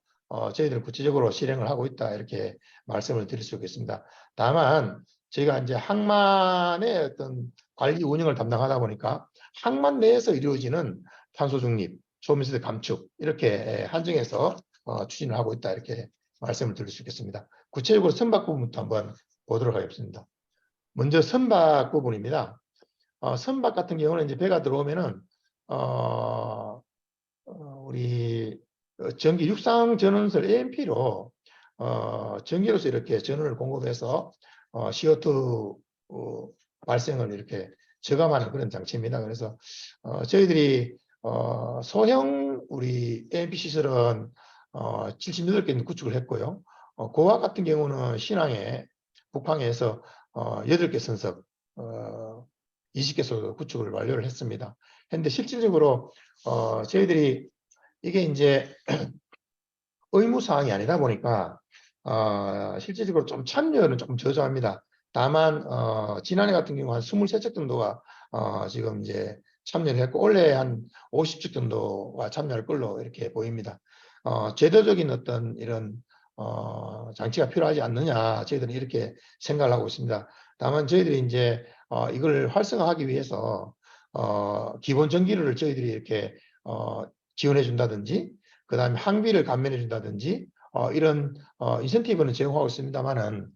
저희들은 구체적으로 실행을 하고 있다, 이렇게 말씀을 드릴 수 있겠습니다. 다만 저희가 이제 항만의 어떤 관리 운영을 담당하다 보니까 항만 내에서 이루어지는 탄소 중립, 초미세먼지 감축, 이렇게 한정해서 추진을 하고 있다, 이렇게 말씀을 드릴 수 있겠습니다. 구체적으로 선박 부분부터 한번 보도록 하겠습니다. 먼저 선박 부분입니다. 선박 같은 경우는 이제 배가 들어오면은 우리 전기 육상 전원설 AMP로 전기로서 이렇게 전원을 공급해서 CO2 발생을 이렇게 저감하는 그런 장치입니다. 그래서 저희들이 소형 우리 AMP 시설은 78개는 구축을 했고요. 고압 같은 경우는 신항에 북항에서 8개 선석 20개소 구축을 완료를 했습니다. 근데 실질적으로 저희들이 이게 이제 의무사항이 아니다 보니까 실질적으로 좀 참여는 조금 저조합니다. 다만 지난해 같은 경우 한 23척 정도가 지금 이제 참여를 했고, 올해 한 50척 정도가 참여할 걸로 이렇게 보입니다. 제도적인 어떤 이런 장치가 필요하지 않느냐, 저희들은 이렇게 생각을 하고 있습니다. 다만 저희들이 이제 이걸 활성화하기 위해서 기본 전기료를 저희들이 이렇게 지원해 준다든지, 그 다음에 항비를 감면해 준다든지 이런 인센티브는 제공하고 있습니다만은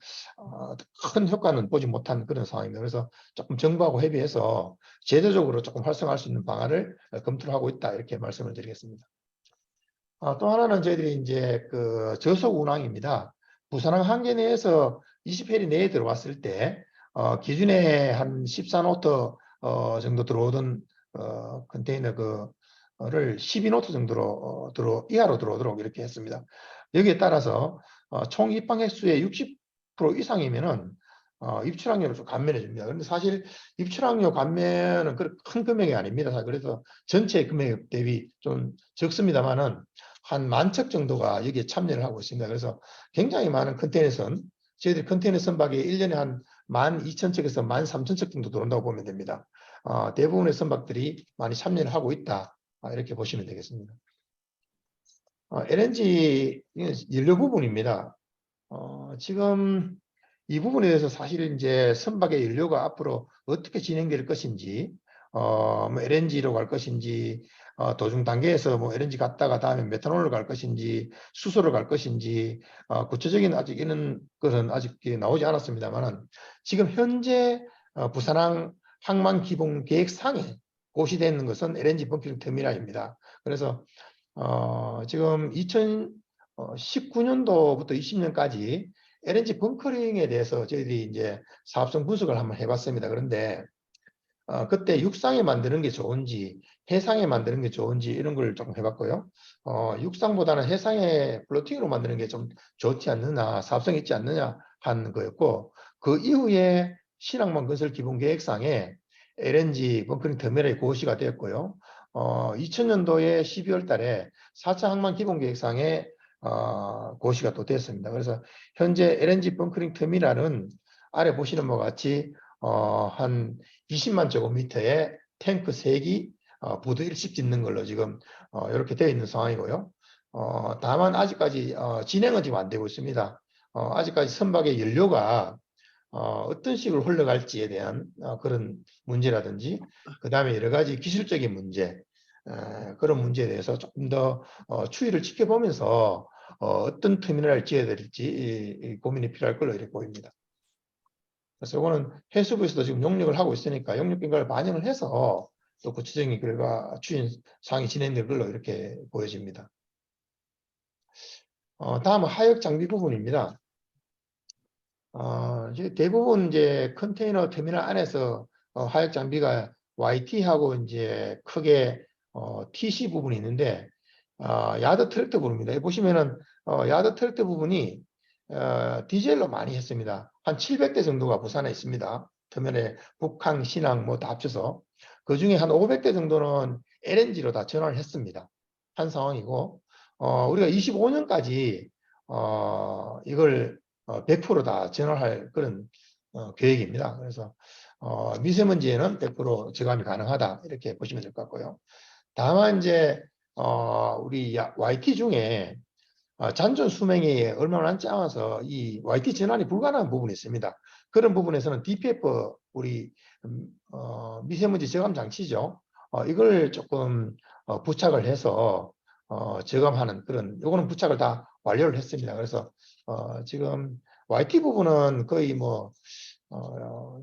큰 효과는 보지 못한 그런 상황입니다. 그래서 조금 정부하고 협의해서 제도적으로 조금 활성화할 수 있는 방안을 검토를 하고 있다, 이렇게 말씀을 드리겠습니다. 또 하나는 저희들이 이제 그 저속 운항입니다. 부산항 한계 내에서 20해리 내에 들어왔을 때 기준에 한 14노트 정도 들어오던 컨테이너 그를 12노트 정도로 이하로 들어오도록 이렇게 했습니다. 여기에 따라서 총 입항 횟수의 60% 이상이면은 입출항료를 좀 감면해 줍니다. 그런데 사실 입출항료 감면은 그렇게 큰 금액이 아닙니다. 그래서 전체 금액 대비 좀 적습니다만은 한 10,000척 정도가 여기에 참여를 하고 있습니다. 그래서 굉장히 많은 컨테이너선, 저희들이 컨테이너 선박이 1년에 한 12,000척에서 13,000척 정도 들어온다고 보면 됩니다. 대부분의 선박들이 많이 참여를 하고 있다, 이렇게 보시면 되겠습니다. LNG 연료 부분입니다. 지금 이 부분에 대해서 사실 이제 선박의 연료가 앞으로 어떻게 진행될 것인지 뭐 LNG로 갈 것인지, 도중 단계에서 뭐 LNG 갔다가 다음에 메탄올로 갈 것인지, 수소로 갈 것인지, 구체적인 아직 이런 것은 아직 나오지 않았습니다만은 지금 현재 부산항 항만 기본 계획상에 고시되어 있는 것은 LNG 벙커링 터미널입니다. 그래서 지금 2019년도부터 20년까지 LNG 벙커링에 대해서 저희들이 이제 사업성 분석을 한번 해봤습니다. 그런데 그때 육상에 만드는 게 좋은지 해상에 만드는 게 좋은지 이런 걸 조금 해봤고요. 육상보다는 해상에 플로팅으로 만드는 게 좀 좋지 않느냐, 사업성 있지 않느냐 한 거였고, 그 이후에 신항만 건설 기본 계획상에 LNG 벙커링 터미널이 고시가 되었고요. 2000년도에 12월 달에 4차 항만 기본 계획상에 고시가 또 됐습니다. 그래서 현재 LNG 벙커링 터미널은 아래 보시는 바와 같이 한 20만 제곱미터의 탱크 3기, 부두 1씩 짓는 걸로 지금 이렇게 되어 있는 상황이고요. 다만 아직까지 진행은 지금 안 되고 있습니다. 아직까지 선박의 연료가 어떤 식으로 흘러갈지에 대한 그런 문제라든지, 그 다음에 여러 가지 기술적인 문제, 그런 문제에 대해서 조금 더 추이를 지켜보면서 어떤 터미널을 지어야 될지 고민이 필요할 걸로 이렇게 보입니다. 그래서 이거는 해수부에서도 지금 용역을 하고 있으니까 용역 결과를 반영을 해서 또 구체적인 결과 추진 사항이 진행될 걸로 이렇게 보여집니다. 다음은 하역 장비 부분입니다. 이제 대부분 이제 컨테이너 터미널 안에서 하역 장비가 YT하고 이제 크게 TC 부분이 있는데, 야드 트랙터 부분입니다. 여기 보시면은 야드 트랙터 부분이 디젤로 많이 했습니다. 한 700대 정도가 부산에 있습니다. 터미널에 북항, 신항 뭐 다 합쳐서 그 중에 한 500대 정도는 LNG로 다 전환을 했습니다. 한 상황이고, 우리가 25년까지 이걸 100%다 전환할 그런 계획입니다. 그래서 미세먼지에는 100% 저감이 가능하다 이렇게 보시면 될 것 같고요. 다만 이제 우리 YT 중에 잔존 수명이 얼마 남지 않아서 이 YT 전환이 불가능한 부분이 있습니다. 그런 부분에서는 DPF 우리 미세먼지 저감 장치죠. 이걸 조금 부착을 해서 저감하는 그런, 요거는 부착을 다 완료를 했습니다. 그래서 지금 YT 부분은 거의 뭐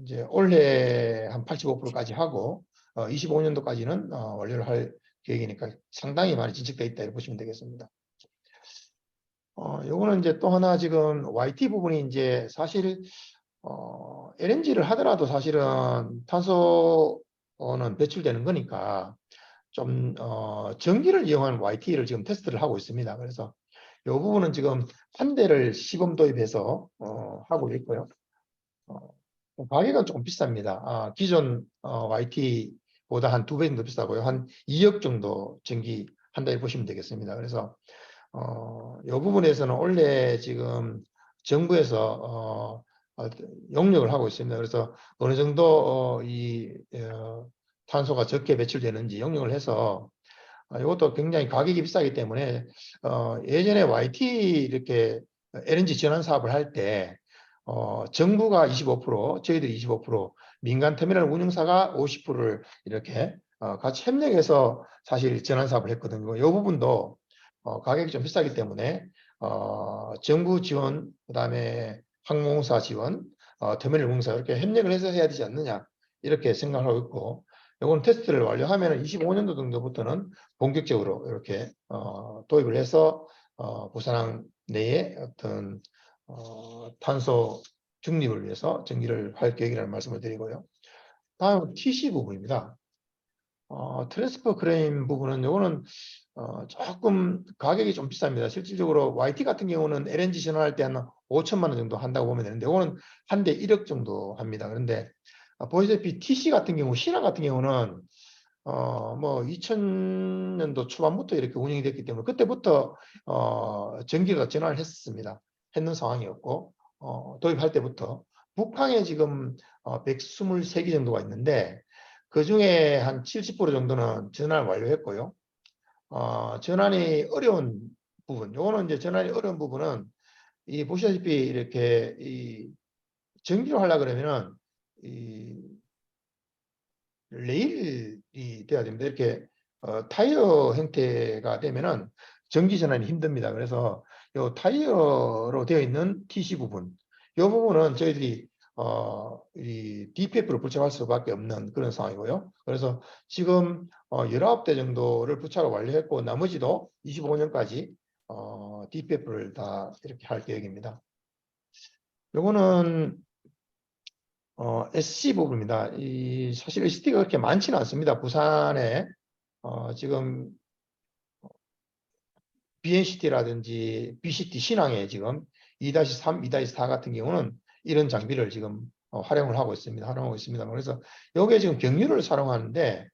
이제 올해 한 85%까지 하고 25년도까지는 완료를 할 계획이니까 상당히 많이 진척되어 있다 이렇게 보시면 되겠습니다. 요거는 이제 또 하나 지금 YT 부분이 이제 사실 LNG를 하더라도 사실은 탄소는 배출되는 거니까 좀 전기를 이용한 YT를 지금 테스트를 하고 있습니다. 그래서 이 부분은 지금 한 대를 시범 도입해서 하고 있고요. 가격은 조금 비쌉니다. 기존 YT보다 한 2배 정도 비싸고요. 한 2억 정도 전기 한 달에 보시면 되겠습니다. 그래서 이 부분에서는 원래 지금 정부에서 용역을 하고 있습니다. 그래서 어느 정도 탄소가 적게 배출되는지 용역을 해서 이것도 굉장히 가격이 비싸기 때문에 예전에 YT 이렇게 LNG 전환 사업을 할 때 정부가 25%, 저희들이 25%, 민간 터미널 운영사가 50%를 이렇게 같이 협력해서 사실 전환 사업을 했거든요. 이 부분도 가격이 좀 비싸기 때문에 정부 지원, 그다음에 항공사 지원, 터미널 운영사 이렇게 협력을 해서 해야 되지 않느냐 이렇게 생각을 하고 있고, 이건 테스트를 완료하면 25년도 정도부터는 본격적으로 이렇게 도입을 해서 부산항 내에 어떤 탄소 중립을 위해서 전기를 할 계획이라는 말씀을 드리고요. 다음은 TC 부분입니다. 트랜스퍼 크레인 부분은 요거는 조금 가격이 좀 비쌉니다. 실질적으로 YT 같은 경우는 LNG 전환할 때 한 5천만 원 정도 한다고 보면 되는데, 이거는 한 대 1억 정도 합니다. 그런데 보시다시피 TC 같은 경우, 신항 같은 경우는 뭐 2000년도 초반부터 이렇게 운영이 됐기 때문에 그때부터 전기가 전환을 했습니다. 했는 상황이었고, 도입할 때부터 북항에 지금 123기 정도가 있는데 그 중에 한 70% 정도는 전환을 완료했고요. 전환이 어려운 부분, 요거는 이제 전환이 어려운 부분은 이 보시다시피 이렇게 이 전기로 하려 그러면은 이 레일이 돼야 됩니다. 이렇게 타이어 형태가 되면은 전기 전환이 힘듭니다. 그래서 요 타이어로 되어 있는 TC 부분, 이 부분은 저희들이 이 DPF를 부착할 수밖에 없는 그런 상황이고요. 그래서 지금 19대 정도를 부착을 완료했고 나머지도 25년까지 DPF를 다 이렇게 할 계획입니다. 요거는 SC 부분입니다. 사실 ST가 그렇게 많지는 않습니다. 부산에 지금 BNCT라든지 BCT 신항에 지금 2-3, 2-4 같은 경우는 이런 장비를 지금 활용을 하고 있습니다. 그래서 여기에 지금 경유를 사용하는데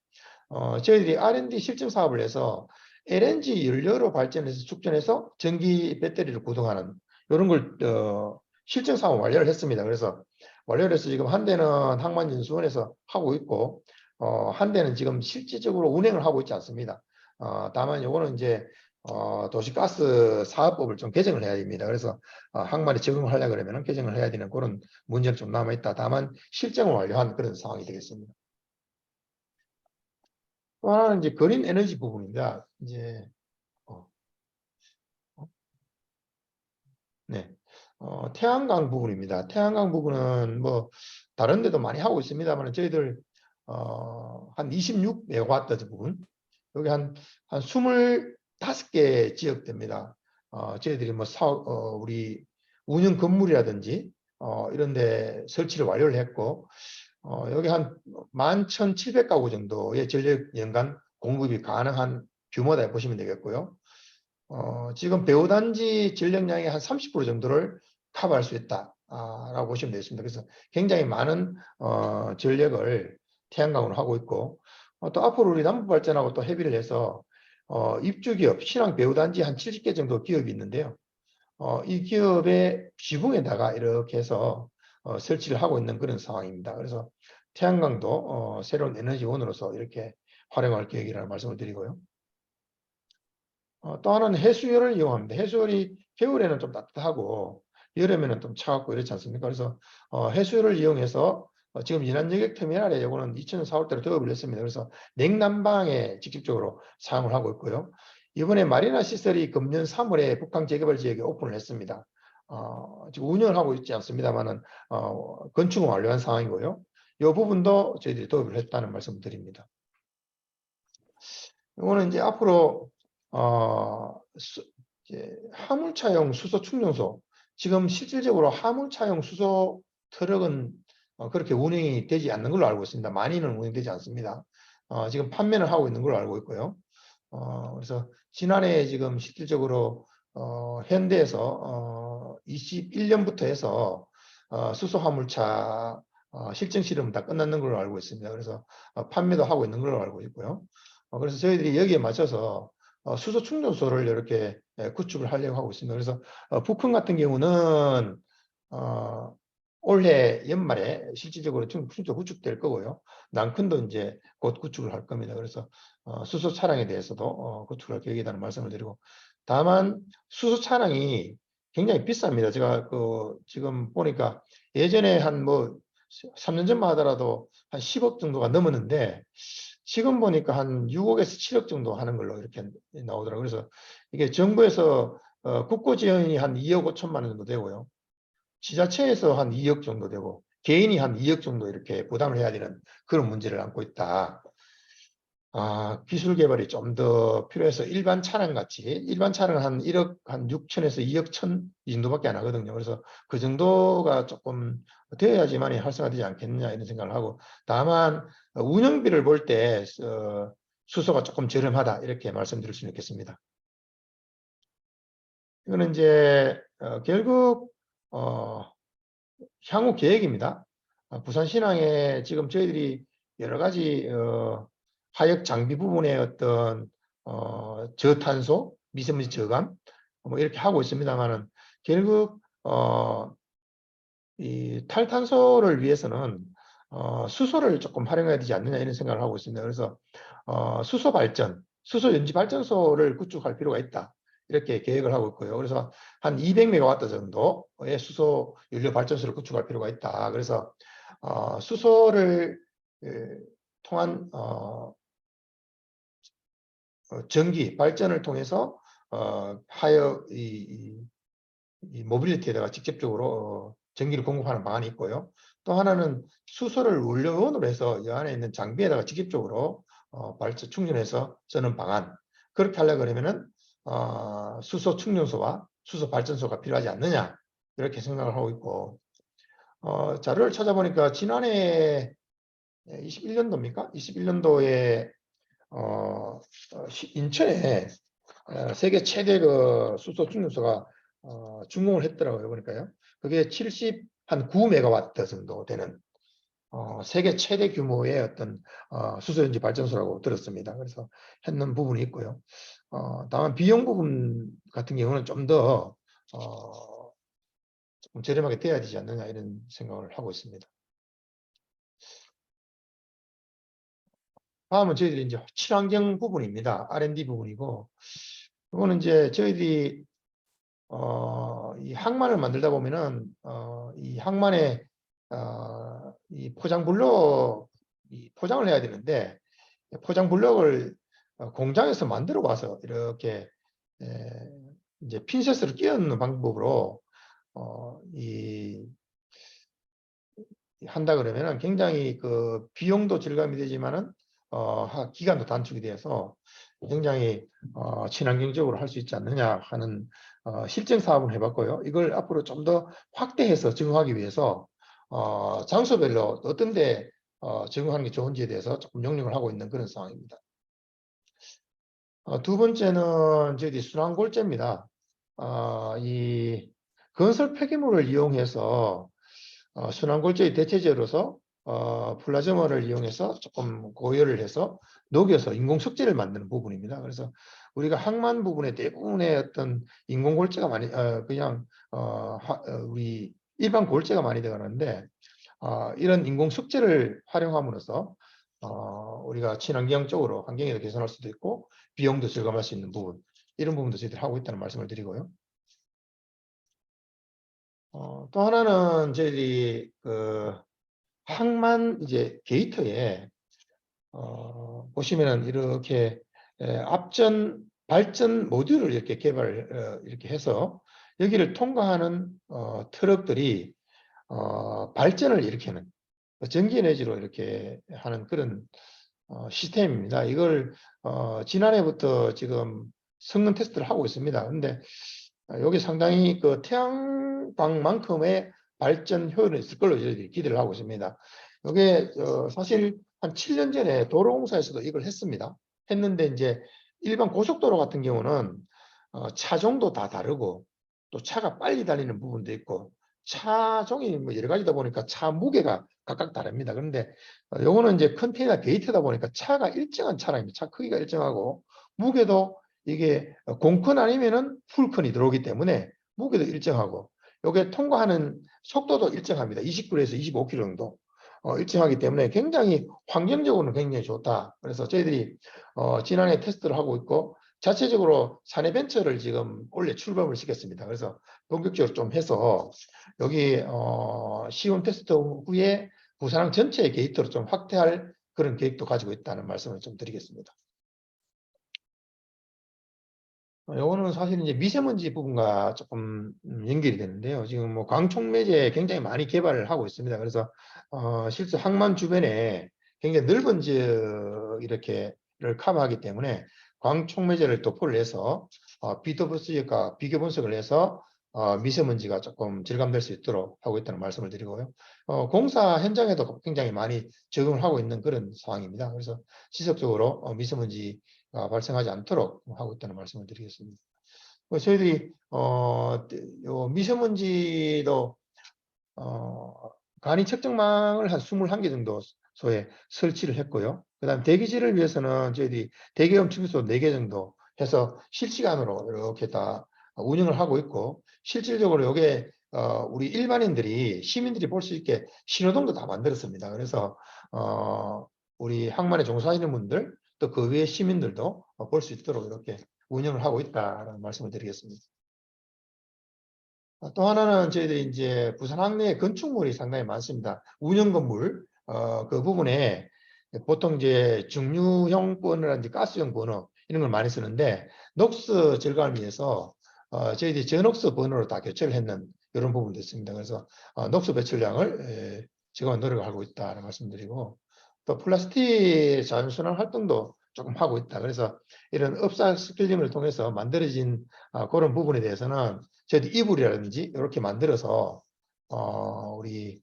저희들이 R&D 실증 사업을 해서 LNG 연료로 발전해서 축전해서 전기 배터리를 구동하는 이런 걸 실증 사업 완료를 했습니다. 그래서 완료를 해서 지금 한 대는 항만연수원에서 하고 있고 한 대는 지금 실질적으로 운행을 하고 있지 않습니다. 다만 요거는 이제 도시가스 사업법을 좀 개정을 해야 됩니다. 그래서 항만에 적용을 하려고 그러면 개정을 해야 되는 그런 문제는 좀 남아있다. 다만 실증을 완료한 그런 상황이 되겠습니다. 또 하나는 이제 그린 에너지 부분입니다. 이제 네, 태양광 부분입니다. 태양광 부분은 뭐 다른 데도 많이 하고 있습니다만 저희들 한 26메가와트 부분 여기 한 25개 지역대입니다. 저희들이 뭐 우리 운영 건물이라든지 이런 데 설치를 완료를 했고 여기 한 11,700가구 정도의 전력 연간 공급이 가능한 규모다 보시면 되겠고요. 지금 배후단지 전력량의 한 30% 정도를 커버할 수 있다라고 보시면 되겠습니다. 그래서 굉장히 많은 전력을 태양광으로 하고 있고 또 앞으로 우리 남부발전하고 또 협의를 해서 입주기업, 신앙 배후단지 한 70개 정도 기업이 있는데요. 이 기업의 지붕에다가 이렇게 해서 설치를 하고 있는 그런 상황입니다. 그래서 태양광도 새로운 에너지원으로서 이렇게 활용할 계획이라는 말씀을 드리고요. 또 하나는 해수열을 이용합니다. 해수열이 겨울에는 좀 따뜻하고 여름에는 좀 차갑고 이렇지 않습니까? 그래서 해수열을 이용해서 지금 연안여객터미널에 이거는 2000년 4월달에 도입을 했습니다. 그래서 냉난방에 직접적으로 사용을 하고 있고요. 이번에 마리나 시설이 금년 3월에 북한 재개발 지역에 오픈을 했습니다. 지금 운영을 하고 있지 않습니다만은 건축은 완료한 상황이고요. 이 부분도 저희들이 도입을 했다는 말씀을 드립니다. 이거는 이제 앞으로 이제 화물차용 수소 충전소, 지금 실질적으로 화물차용 수소 트럭은 그렇게 운행이 되지 않는 걸로 알고 있습니다. 많이는 운행되지 않습니다. 지금 판매를 하고 있는 걸로 알고 있고요. 그래서 지난해 지금 실질적으로 현대에서 21년부터 해서 수소 화물차 실증 실험은 다 끝났는 걸로 알고 있습니다. 그래서 판매도 하고 있는 걸로 알고 있고요. 그래서 저희들이 여기에 맞춰서 수소 충전소를 이렇게 구축을 하려고 하고 있습니다. 그래서 북한 같은 경우는 올해 연말에 실질적으로 충분히 구축될 거고요. 남큰도 이제 곧 구축을 할 겁니다. 그래서 수소 차량에 대해서도 구축할 계획이라는 말씀을 드리고, 다만 수소 차량이 굉장히 비쌉니다. 제가 지금 보니까 예전에 한 뭐 3년 전만 하더라도 한 10억 정도가 넘었는데 지금 보니까 한 6억에서 7억 정도 하는 걸로 이렇게 나오더라고요. 그래서 이게 정부에서 국고 지원이 한 2억 5천만 원 정도 되고요. 지자체에서 한 2억 정도 되고 개인이 한 2억 정도 이렇게 부담을 해야 되는 그런 문제를 안고 있다. 기술 개발이 좀 더 필요해서 일반 차량 같이, 일반 차량은 한 1억 한 6천에서 2억 1천 이 정도밖에 안 하거든요. 그래서 그 정도가 조금 되어야지만 활성화되지 않겠느냐 이런 생각을 하고, 다만 운영비를 볼 때 수소가 조금 저렴하다 이렇게 말씀드릴 수 있겠습니다. 이거는 이제 결국 향후 계획입니다. 부산신항에 지금 저희들이 여러 가지 하역 장비 부분의 어떤 저탄소, 미세먼지 저감 뭐 이렇게 하고 있습니다만은 결국 이 탈탄소를 위해서는 수소를 조금 활용해야 되지 않느냐 이런 생각을 하고 있습니다. 그래서 수소 발전, 수소 연지 발전소를 구축할 필요가 있다. 이렇게 계획을 하고 있고요. 그래서 한 200메가와트 정도의 수소 연료 발전소를 구축할 필요가 있다. 그래서 수소를 통한 전기 발전을 통해서 하여 이 모빌리티에다가 직접적으로 전기를 공급하는 방안이 있고요. 또 하나는 수소를 원료원으로 해서 이 안에 있는 장비에다가 직접적으로 발전 충전해서 쓰는 방안. 그렇게 하려고 그러면은 수소 충전소와 수소 발전소가 필요하지 않느냐 이렇게 생각을 하고 있고, 자료를 찾아보니까 지난해 21년도입니까? 21년도에 인천에 세계 최대 그 수소 충전소가 준공을 했더라고요. 보니까요. 그게 79메가와트 정도 되는 세계 최대 규모의 어떤 수소전지 발전소라고 들었습니다. 그래서 했는 부분이 있고요. 다만 비용 부분 같은 경우는 좀 더 조금 저렴하게 돼야 되지 않느냐 이런 생각을 하고 있습니다. 다음은 저희들이 이제 친환경 부분입니다. R&D 부분이고, 이거는 이제 저희들이 이 항만을 만들다 보면은 이 항만에 이 포장 블록 포장을 해야 되는데, 포장 블록을 공장에서 만들어 와서 이렇게 이제 핀셋으로 끼얹는 방법으로 한다 그러면은 굉장히 그 비용도 절감이 되지만은 기간도 단축이 돼서 굉장히 친환경적으로 할 수 있지 않느냐 하는 실증 사업을 해봤고요. 이걸 앞으로 좀 더 확대해서 적용하기 위해서 장소별로 어떤 데 적용하는 게 좋은지에 대해서 조금 용역을 하고 있는 그런 상황입니다. 두 번째는 저희 순환골재입니다. 이 건설 폐기물을 이용해서 순환골재의 대체제로서 플라즈마를 이용해서 조금 고열을 해서 녹여서 인공석재를 만드는 부분입니다. 그래서 우리가 항만 부분의 대부분의 어떤 인공골재가 많이 그냥 우리 일반 골재가 많이 들어가는데 이런 인공석재를 활용함으로써 우리가 친환경적으로 환경에도 개선할 수도 있고 비용도 절감할 수 있는 부분, 이런 부분도 저희들이 하고 있다는 말씀을 드리고요. 또 하나는 저희들이 그 항만 이제 게이트에 보시면은 이렇게 앞전 발전 모듈을 이렇게 개발을 이렇게 해서 여기를 통과하는 트럭들이 발전을 일으키는 전기 에너지로 이렇게 하는 그런 시스템입니다. 이걸 지난해부터 지금 성능 테스트를 하고 있습니다. 근데 여기 상당히 그 태양광만큼의 발전 효율이 있을 걸로 저희들이 기대를 하고 있습니다. 이게 사실 한 7년 전에 도로공사에서도 이걸 했는데 이제 일반 고속도로 같은 경우는 차종도 다 다르고 또 차가 빨리 달리는 부분도 있고 차종이 뭐 여러 가지다 보니까 차 무게가 각각 다릅니다. 그런데 요거는 이제 컨테이너 게이트다 보니까 차가 일정한 차량입니다. 차 크기가 일정하고 무게도 이게 공컨 아니면은 풀컨이 들어오기 때문에 무게도 일정하고 요게 통과하는 속도도 일정합니다. 29km에서 25km 정도 일정하기 때문에 굉장히 환경적으로는 굉장히 좋다. 그래서 저희들이 지난해 테스트를 하고 있고 자체적으로 사내벤처를 지금 올해 출범을 시켰습니다. 그래서 본격적으로 좀 해서 여기 시험 테스트 후에 부산항 전체의 게이트로 좀 확대할 그런 계획도 가지고 있다는 말씀을 좀 드리겠습니다. 요거는 사실 이제 미세먼지 부분과 조금 연결이 되는데요. 지금 뭐 광촉매제 굉장히 많이 개발을 하고 있습니다. 그래서 실제 항만 주변에 굉장히 넓은 지역 이렇게를 커버하기 때문에 광촉매제를 도포를 해서 BWC과 비교 분석을 해서 미세먼지가 조금 절감될 수 있도록 하고 있다는 말씀을 드리고요. 공사 현장에도 굉장히 많이 적용을 하고 있는 그런 상황입니다. 그래서 지속적으로 미세먼지 발생하지 않도록 하고 있다는 말씀을 드리겠습니다. 저희들이 요 미세먼지도 간이 측정망을 한 21개 정도 소에 설치를 했고요. 그다음 대기질을 위해서는 저희들이 대기오염 측정소 4개 정도 해서 실시간으로 이렇게 다 운영을 하고 있고, 실질적으로 이게 우리 일반인들이 시민들이 볼 수 있게 신호등도 다 만들었습니다. 그래서 우리 항만에 종사하시는 분들 또 그 외의 시민들도 볼 수 있도록 이렇게 운영을 하고 있다는 말씀을 드리겠습니다. 또 하나는 저희들이 이제 부산 항내에 건축물이 상당히 많습니다. 운영 건물 그 부분에 보통 이제 증류형 버너라든지 가스용 버너 이런 걸 많이 쓰는데 녹스 절감을 위해서 저희들이 저녹스 버너로 다 교체를 했는 이런 부분도 있습니다. 그래서 녹스 배출량을 지금 노력을 하고 있다는 말씀드리고, 또 플라스틱 자연순환 활동도 조금 하고 있다. 그래서 이런 업사이클링을 통해서 만들어진 그런 부분에 대해서는 저희들 이불이라든지 이렇게 만들어서 우리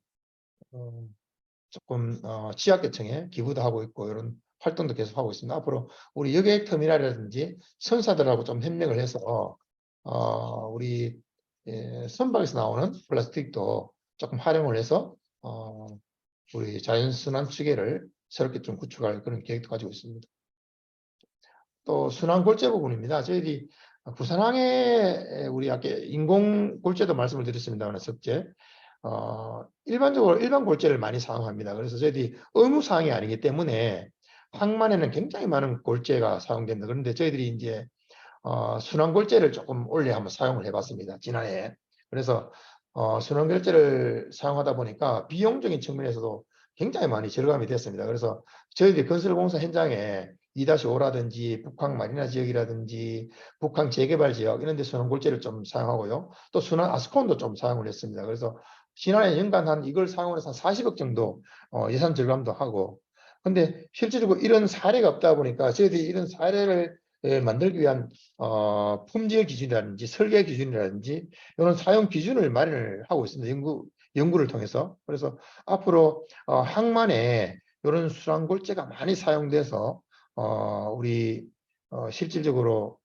조금 취약계층에 기부도 하고 있고 이런 활동도 계속 하고 있습니다. 앞으로 우리 여객터미널이라든지 선사들하고 좀 협력을 해서 우리 선박에서 나오는 플라스틱도 조금 활용을 해서 우리 자연순환 체계를 새롭게 좀 구축할 그런 계획도 가지고 있습니다. 또 순환 골재 부분입니다. 저희들이 부산항에 우리 아까 인공 골재도 말씀을 드렸습니다만 석재 일반적으로 일반 골재를 많이 사용합니다. 그래서 저희들이 의무 사항이 아니기 때문에 항만에는 굉장히 많은 골재가 사용됩니다. 그런데 저희들이 이제 순환 골재를 조금 원래 한번 사용을 해봤습니다. 지난해. 그래서 순환 골재를 사용하다 보니까 비용적인 측면에서도 굉장히 많이 절감이 됐습니다. 그래서 저희들이 건설공사 현장에 2-5라든지 북항 마리나 지역이라든지 북항 재개발 지역 이런 데 순환 골재를 좀 사용하고요. 또 순환 아스콘도 좀 사용을 했습니다. 그래서 지난해 연간 한 이걸 사용해서 한 40억 정도 예산 절감도 하고, 근데 실질적으로 이런 사례가 없다 보니까 저희들이 이런 사례를 만들기 위한 품질 기준이라든지 설계 기준이라든지 이런 사용 기준을 마련을 하고 있습니다. 연구를 통해서. 그래서 앞으로 항만에 이런 순환 골재가 많이 사용돼서 우리 실질적으로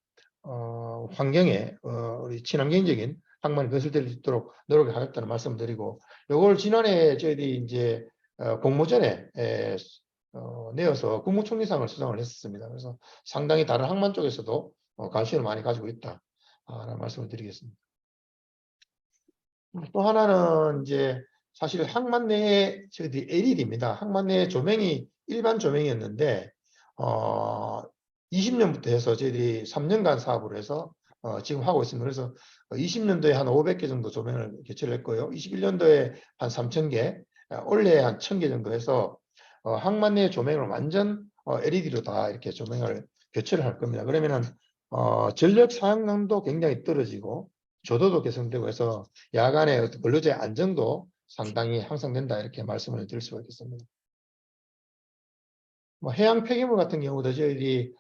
환경에 우리 친환경적인 항만이 건설될 수 있도록 노력을 하겠다는 말씀드리고, 이걸 지난해 저희들이 이제 공모전에 내어서 국무총리상을 수상을 했었습니다. 그래서 상당히 다른 항만 쪽에서도 관심을 많이 가지고 있다라는 말씀을 드리겠습니다. 또 하나는 이제 사실 항만 내에 저희들이 LED입니다. 항만 내 조명이 일반 조명이었는데 20년부터 해서 저희들이 3년간 사업을 해서 지금 하고 있습니다. 그래서 20년도에 한 500개 정도 조명을 개최를 했고요. 21년도에 한 3,000개, 올해 한 1,000개 정도 해서 항만 내 조명을 완전 LED로 다 이렇게 조명을 교체를 할 겁니다. 그러면은 전력 사용량도 굉장히 떨어지고 조도도 개선되고 해서 야간의 어떤 근로자의 안정도 상당히 향상된다 이렇게 말씀을 드릴 수가 있겠습니다. 뭐 해양 폐기물 같은 경우도 저희들이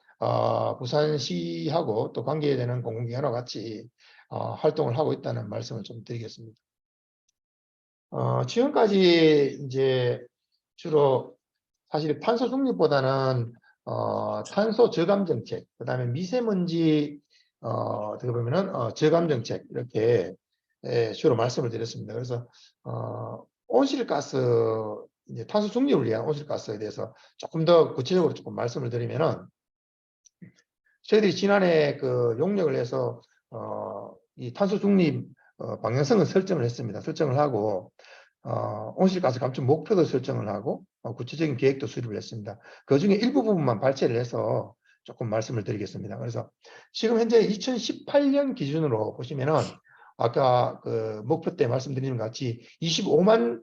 부산시하고 또 관계되는 공공기관과 같이 활동을 하고 있다는 말씀을 좀 드리겠습니다. 지금까지 이제 주로 사실 탄소 중립보다는 탄소 저감 정책, 그다음에 미세먼지 어떻게 보면은 저감 정책 이렇게 주로 말씀을 드렸습니다. 그래서 온실가스 이제 탄소 중립을 위한 온실가스에 대해서 조금 더 구체적으로 조금 말씀을 드리면은 저희들이 지난해 그 용역을 해서 이 탄소 중립 방향성을 설정을 했습니다. 설정을 하고 온실가스 감축 목표도 설정을 하고 구체적인 계획도 수립을 했습니다. 그 중에 일부 부분만 발췌를 해서 조금 말씀을 드리겠습니다. 그래서 지금 현재 2018년 기준으로 보시면은 아까 그 목표 때 말씀드린 것 같이 25만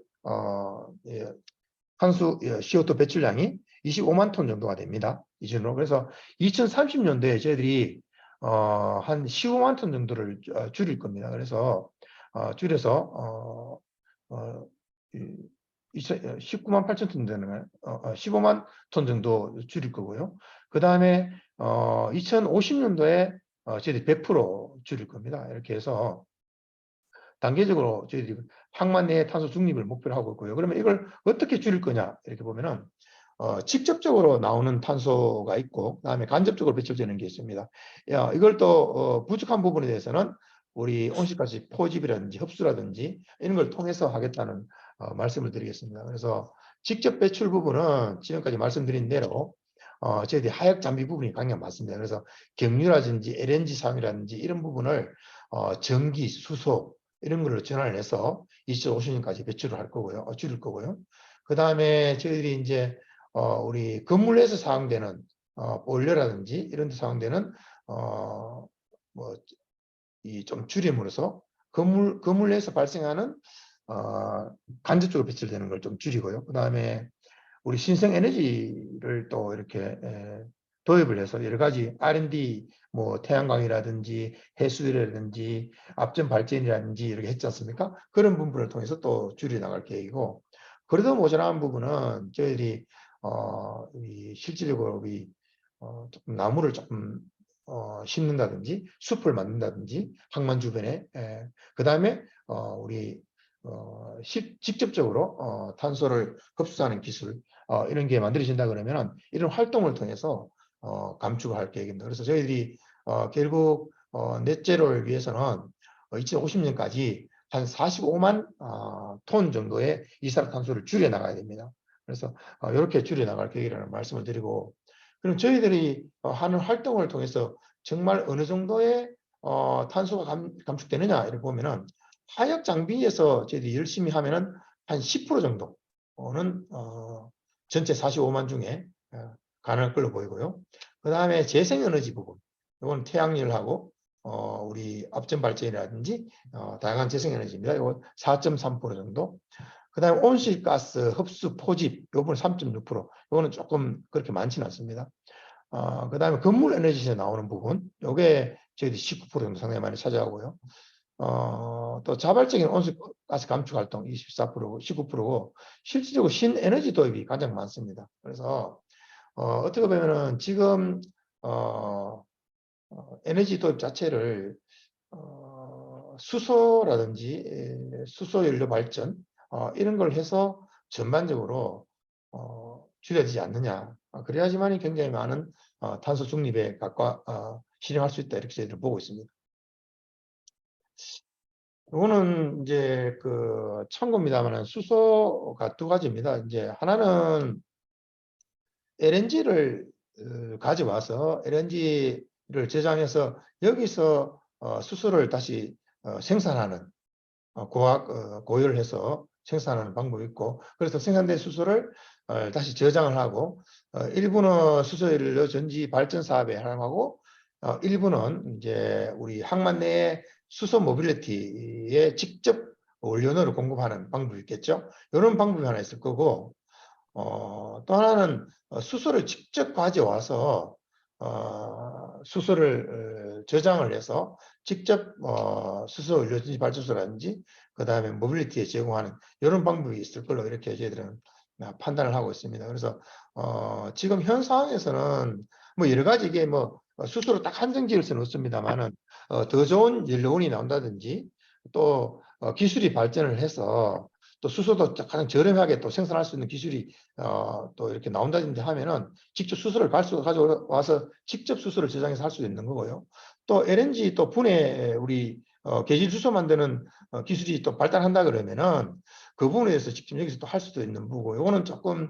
탄소 CO2 배출량이 25만 톤 정도가 됩니다. 기준으로. 그래서 2030년도에 저희들이 한 15만 톤 정도를 줄일 겁니다. 그래서 줄여서 19만 8천 톤 되는 15만 톤 정도 줄일 거고요. 그 다음에 2050년도에 저희들이 100% 줄일 겁니다. 이렇게 해서 단계적으로 저희들이 항만 내에 탄소 중립을 목표로 하고 있고요. 그러면 이걸 어떻게 줄일 거냐 이렇게 보면은 직접적으로 나오는 탄소가 있고 그다음에 간접적으로 배출되는 게 있습니다. 이걸 또 부족한 부분에 대해서는 우리 온실가스 포집이라든지 흡수라든지 이런 걸 통해서 하겠다는 말씀을 드리겠습니다. 그래서 직접 배출 부분은 지금까지 말씀드린 대로 저희들이 하역 장비 부분이 강력 많습니다. 그래서 경유라든지 LNG 사용이라든지 이런 부분을 전기, 수소 이런 걸로 전환을 해서 2050년까지 배출을 할 거고요. 줄일 거고요. 그 다음에 저희들이 이제 우리 건물에서 사용되는 보일러라든지 이런 데 사용되는 뭐 이 좀 줄임으로써 건물 내에서 발생하는 간접적으로 배출되는 걸 좀 줄이고요. 그 다음에 우리 신생 에너지를 또 이렇게 도입을 해서 여러 가지 R&D 뭐 태양광이라든지 해수이라든지 앞전 발전이라든지 이렇게 했지 않습니까? 그런 부분을 통해서 또 줄여 나갈 계획이고, 그래도 모자란 부분은 저희들이 이 실질적으로 우리 조금 나무를 조금 심는다든지 숲을 만든다든지 항만 주변에, 그 다음에 우리 직접적으로 탄소를 흡수하는 기술, 이런 게 만들어진다 그러면 이런 활동을 통해서 감축을 할 계획입니다. 그래서 저희들이 결국 넷제로를 위해서는 2050년까지 한 45만 톤 정도의 이산화탄소를 줄여 나가야 됩니다. 그래서 이렇게 줄여 나갈 계획이라는 말씀을 드리고, 그럼 저희들이 하는 활동을 통해서 정말 어느 정도의 탄소가 감축되느냐 이렇게 보면은, 하역 장비에서 저희들이 열심히 하면은 한 10% 정도는 전체 45만 중에 가능할 걸로 보이고요. 그 다음에 재생에너지 부분, 이건 태양열하고 우리 앞전 발전이라든지 다양한 재생에너지입니다. 이거 4.3% 정도. 그 다음에 온실가스 흡수 포집, 이 부분 3.6%, 이거는 조금 그렇게 많지는 않습니다. 그 다음에 건물 에너지에서 나오는 부분, 이게 저희들이 19% 정도 상당히 많이 차지하고요. 또 자발적인 온실가스 감축 활동 24%고 19%고, 실질적으로 신에너지 도입이 가장 많습니다. 그래서 어떻게 보면은 지금 에너지 도입 자체를 수소라든지 수소연료 발전 이런 걸 해서 전반적으로 줄여야 되지 않느냐. 그래야지만이 굉장히 많은 탄소 중립에 실행할 수 있다, 이렇게 저희들 보고 있습니다. 이거는 이제 그 참고입니다만 수소가 두 가지입니다. 이제 하나는 LNG를 가져와서 LNG를 저장해서 여기서 수소를 다시 생산하는, 고열을 해서 생산하는 방법이 있고, 그래서 생산된 수소를 다시 저장을 하고, 일부는 수소연료 전지 발전 사업에 활용하고, 일부는 이제 우리 항만 내에 수소 모빌리티에 직접 원료를 공급하는 방법이 있겠죠. 이런 방법이 하나 있을 거고, 또 하나는 수소를 직접 가져와서 수소를 저장을 해서 직접 수소 연료전지 발전소라든지 그 다음에 모빌리티에 제공하는 이런 방법이 있을 걸로 이렇게 저희들은 판단을 하고 있습니다. 그래서 지금 현 상황에서는 뭐 여러 가지 이게 뭐 수소로 딱 한정 지을 수는 없습니다만은 더 좋은 연료원이 나온다든지 또 기술이 발전을 해서 또 수소도 가장 저렴하게 또 생산할 수 있는 기술이 또 이렇게 나온다든지 하면은 직접 수소를 가져와서 직접 수소를 저장해서 할 수도 있는 거고요. 또 LNG 또 분해 우리 계질 수소 만드는 기술이 또 발달한다 그러면은 그 부분에 대해서 직접 여기서 또 할 수도 있는 부분고, 이거는 조금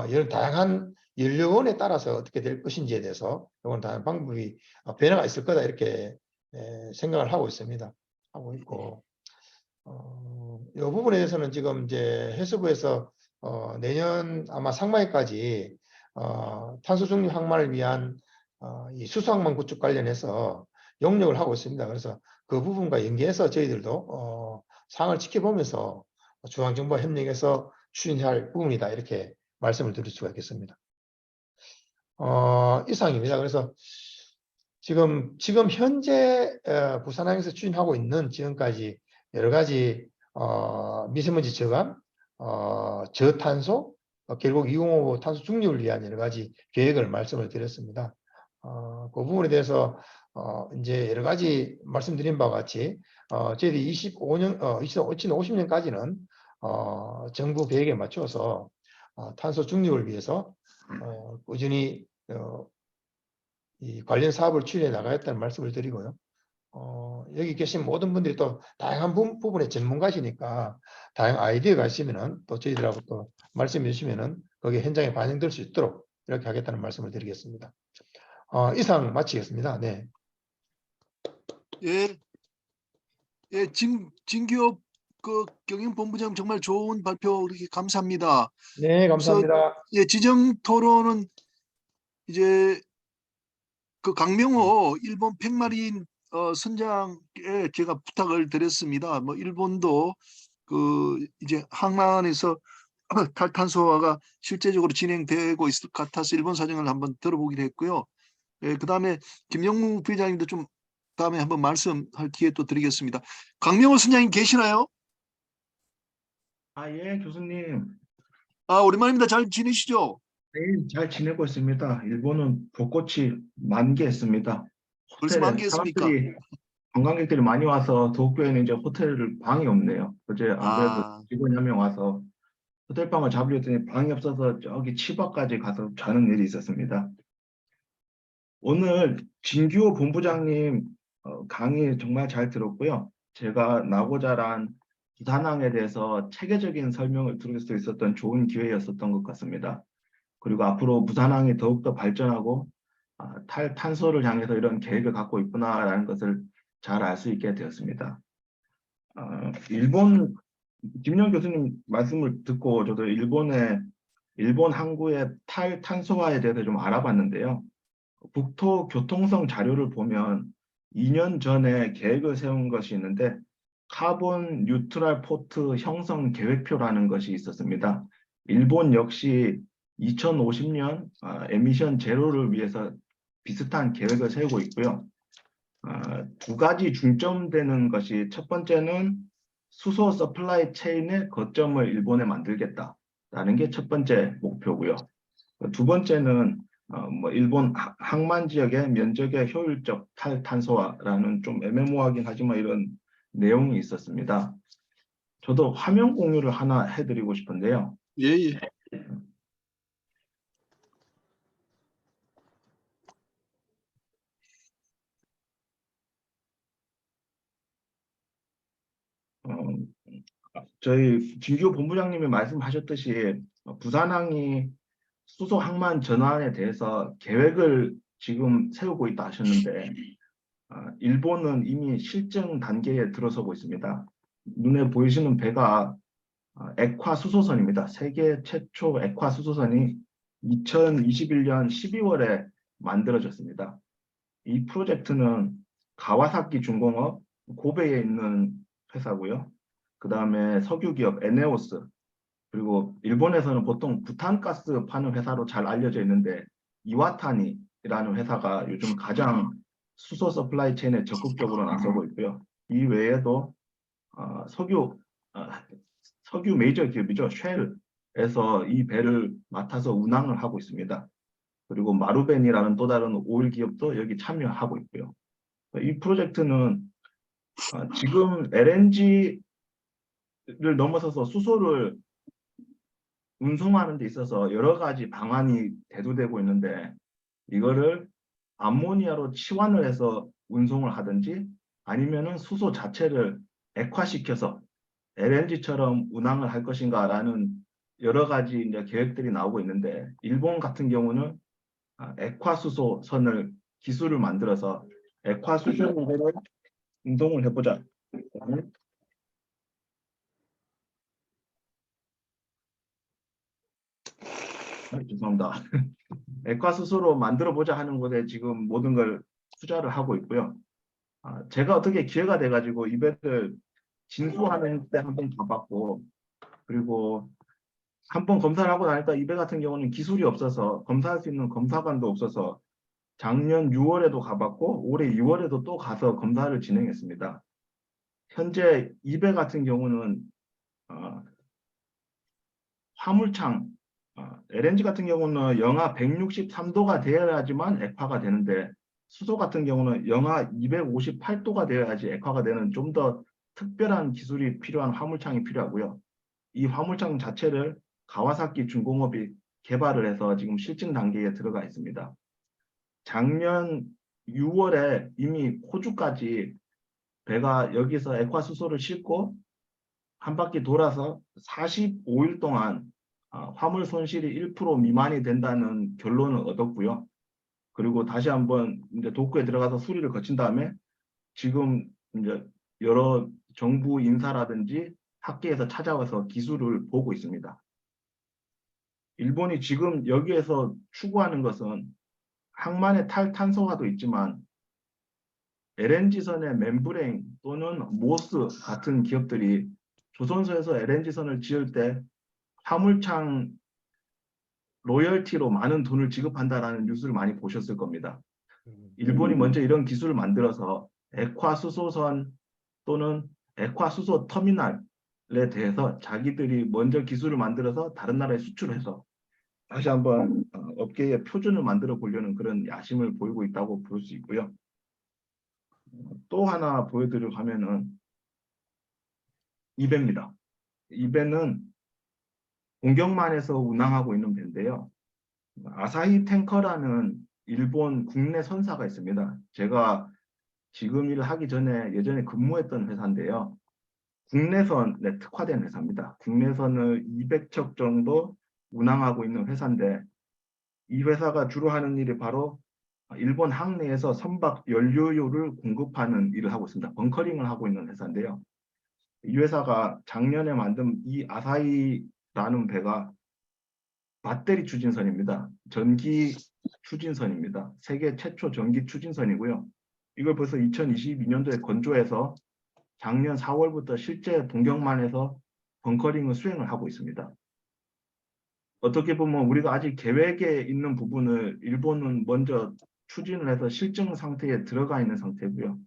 이런 다양한 연료원에 따라서 어떻게 될 것인지에 대해서 이건 다양한 방법이 변화가 있을 거다, 이렇게 생각을 하고 있습니다. 하고 있고, 이 부분에 대해서는 지금 이제 해수부에서 내년 아마 상반기까지 탄소 중립 항만을 위한 이 수소항만 구축 관련해서 용역을 하고 있습니다. 그래서 그 부분과 연계해서 저희들도 상황을 지켜보면서 중앙정부와 협력해서 추진해야 할 부분이다, 이렇게 말씀을 드릴 수가 있겠습니다. 이상입니다. 그래서 지금 현재 부산항에서 추진하고 있는 지금까지 여러 가지 미세먼지 저감, 저탄소, 결국 2055 탄소 중립을 위한 여러 가지 계획을 말씀을 드렸습니다. 그 부분에 대해서 이제 여러 가지 말씀드린 바와 같이 저희들이 2050년까지는 정부 계획에 맞춰서 탄소 중립을 위해서 꾸준히 이 관련 사업을 추진해 나가겠다는 말씀을 드리고요. 여기 계신 모든 분들이 또 다양한 부분의 전문가시니까 다양한 아이디어가 있으면은 또 저희들하고 또 말씀해 주시면은 거기에 현장에 반영될 수 있도록 이렇게 하겠다는 말씀을 드리겠습니다. 이상 마치겠습니다. 네. 예, 진기업 그 경영본부장 정말 좋은 발표 이렇게 감사합니다. 네, 감사합니다. 예, 지정 토론은 이제 그 강명호 일본 팽마린 선장에 제가 부탁을 드렸습니다. 뭐 일본도 그 이제 항만에서 탈탄소화가 실제적으로 진행되고 있을 것 같아서 일본 사정을 한번 들어보기로 했고요. 그다음에 김영무 부회장님도 좀 다음에 한번 말씀할 기회 또 드리겠습니다. 강명호 선장님 계시나요? 예, 교수님. 오랜만입니다. 잘 지내시죠? 네, 잘 지내고 있습니다. 일본은 벚꽃이 만개했습니다. 벌써 호텔에 만개했습니까? 관광객들이 많이 와서 도쿄에는 이제 호텔 방이 없네요. 어제 안 그래도 아, 직원이 한 명 와서 호텔 방을 잡으려 했더니 방이 없어서 저기 치바까지 가서 자는 일이 있었습니다. 오늘 진규호 본부장님 강의 정말 잘 들었고요. 제가 나고 자란 부산항에 대해서 체계적인 설명을 들을 수 있었던 좋은 기회였었던 것 같습니다. 그리고 앞으로 부산항이 더욱더 발전하고 탈탄소를 향해서 이런 계획을 갖고 있구나라는 것을 잘 알 수 있게 되었습니다. 김영 교수님 말씀을 듣고 저도 일본 항구의 탈탄소화에 대해서 좀 알아봤는데요. 국토교통성 자료를 보면 2년 전에 계획을 세운 것이 있는데 카본 뉴트럴 포트 형성 계획표라는 것이 있었습니다. 일본 역시 2050년 에미션 제로를 위해서 비슷한 계획을 세우고 있고요. 두 가지 중점되는 것이 첫 번째는 수소 서플라이 체인의 거점을 일본에 만들겠다라는 게 첫 번째 목표고요. 두 번째는 일본 항만 지역의 면적의 효율적 탈탄소화라는 좀 애매모호하긴 하지만 이런 내용이 있었습니다. 저도 화면 공유를 하나 해드리고 싶은데요. 예. 저희 진규 본부장님이 말씀하셨듯이 부산항이 수소 항만 전환에 대해서 계획을 지금 세우고 있다 하셨는데 일본은 이미 실증 단계에 들어서고 있습니다. 눈에 보이시는 배가 액화 수소선입니다. 세계 최초 액화 수소선이 2021년 12월에 만들어졌습니다. 이 프로젝트는 가와사키 중공업 고베에 있는 회사고요. 그 다음에 석유기업 에네오스, 그리고 일본에서는 보통 부탄가스 파는 회사로 잘 알려져 있는데 이와타니라는 회사가 요즘 가장 수소 서플라이 체인에 적극적으로 나서고 있고요. 이 외에도 석유 메이저 기업이죠. 쉘에서 이 배를 맡아서 운항을 하고 있습니다. 그리고 마루벤이라는 또 다른 오일 기업도 여기 참여하고 있고요. 이 프로젝트는 지금 LNG를 넘어서서 수소를 운송하는 데 있어서 여러 가지 방안이 대두되고 있는데 이거를 암모니아로 치환을 해서 운송을 하든지 아니면은 수소 자체를 액화시켜서 LNG처럼 운항을 할 것인가라는 여러 가지 이제 계획들이 나오고 있는데 일본 같은 경우는 액화수소선을 기술을 만들어서 액화수소를 운송을 해보자. 죄송합니다. 액화수소로 만들어보자 하는 곳에 지금 모든 걸 투자를 하고 있고요. 제가 어떻게 기회가 돼가지고 이 배를 진수하는 때 한번 가봤고 그리고 한번 검사를 하고 나니까 이 배 같은 경우는 기술이 없어서 검사할 수 있는 검사관도 없어서 작년 6월에도 가봤고 올해 2월에도 또 가서 검사를 진행했습니다. 현재 이 배 같은 경우는 화물창 LNG 같은 경우는 영하 163도가 되어야지만 액화가 되는데 수소 같은 경우는 영하 258도가 되어야지 액화가 되는 좀 더 특별한 기술이 필요한 화물창이 필요하고요. 이 화물창 자체를 가와사키 중공업이 개발을 해서 지금 실증 단계에 들어가 있습니다. 작년 6월에 이미 호주까지 배가 여기서 액화수소를 싣고 한 바퀴 돌아서 45일 동안 화물 손실이 1% 미만이 된다는 결론을 얻었고요. 그리고 다시 한번 이제 도쿄에 들어가서 수리를 거친 다음에 지금 이제 여러 정부 인사라든지 학계에서 찾아와서 기술을 보고 있습니다. 일본이 지금 여기에서 추구하는 것은 항만의 탈탄소화도 있지만 LNG선의 멤브레인 또는 모스 같은 기업들이 조선소에서 LNG선을 지을 때 화물창 로열티로 많은 돈을 지급한다라는 뉴스를 많이 보셨을 겁니다. 일본이 먼저 이런 기술을 만들어서 액화수소선 또는 액화수소 터미널에 대해서 자기들이 먼저 기술을 만들어서 다른 나라에 수출해서 다시 한번 업계의 표준을 만들어 보려는 그런 야심을 보이고 있다고 볼 수 있고요. 또 하나 보여드리려고 하면은 이배입니다. 이배는 공격만에서 운항하고 있는 배인데요. 아사히 탱커라는 일본 국내 선사가 있습니다. 제가 지금 일을 하기 전에 예전에 근무했던 회사인데요. 국내선에 특화된 회사입니다. 국내선을 200척 정도 운항하고 있는 회사인데 이 회사가 주로 하는 일이 바로 일본 항내에서 선박 연료유를 공급하는 일을 하고 있습니다. 벙커링을 하고 있는 회사인데요. 이 회사가 작년에 만든 이 아사히라는 배가 배터리 추진선입니다. 전기 추진선입니다. 세계 최초 전기 추진선이고요. 이걸 벌써 2022년도에 건조해서 작년 4월부터 실제 동경만에서 벙커링을 수행을 하고 있습니다. 어떻게 보면 우리가 아직 계획에 있는 부분을 일본은 먼저 추진을 해서 실증 상태에 들어가 있는 상태고요.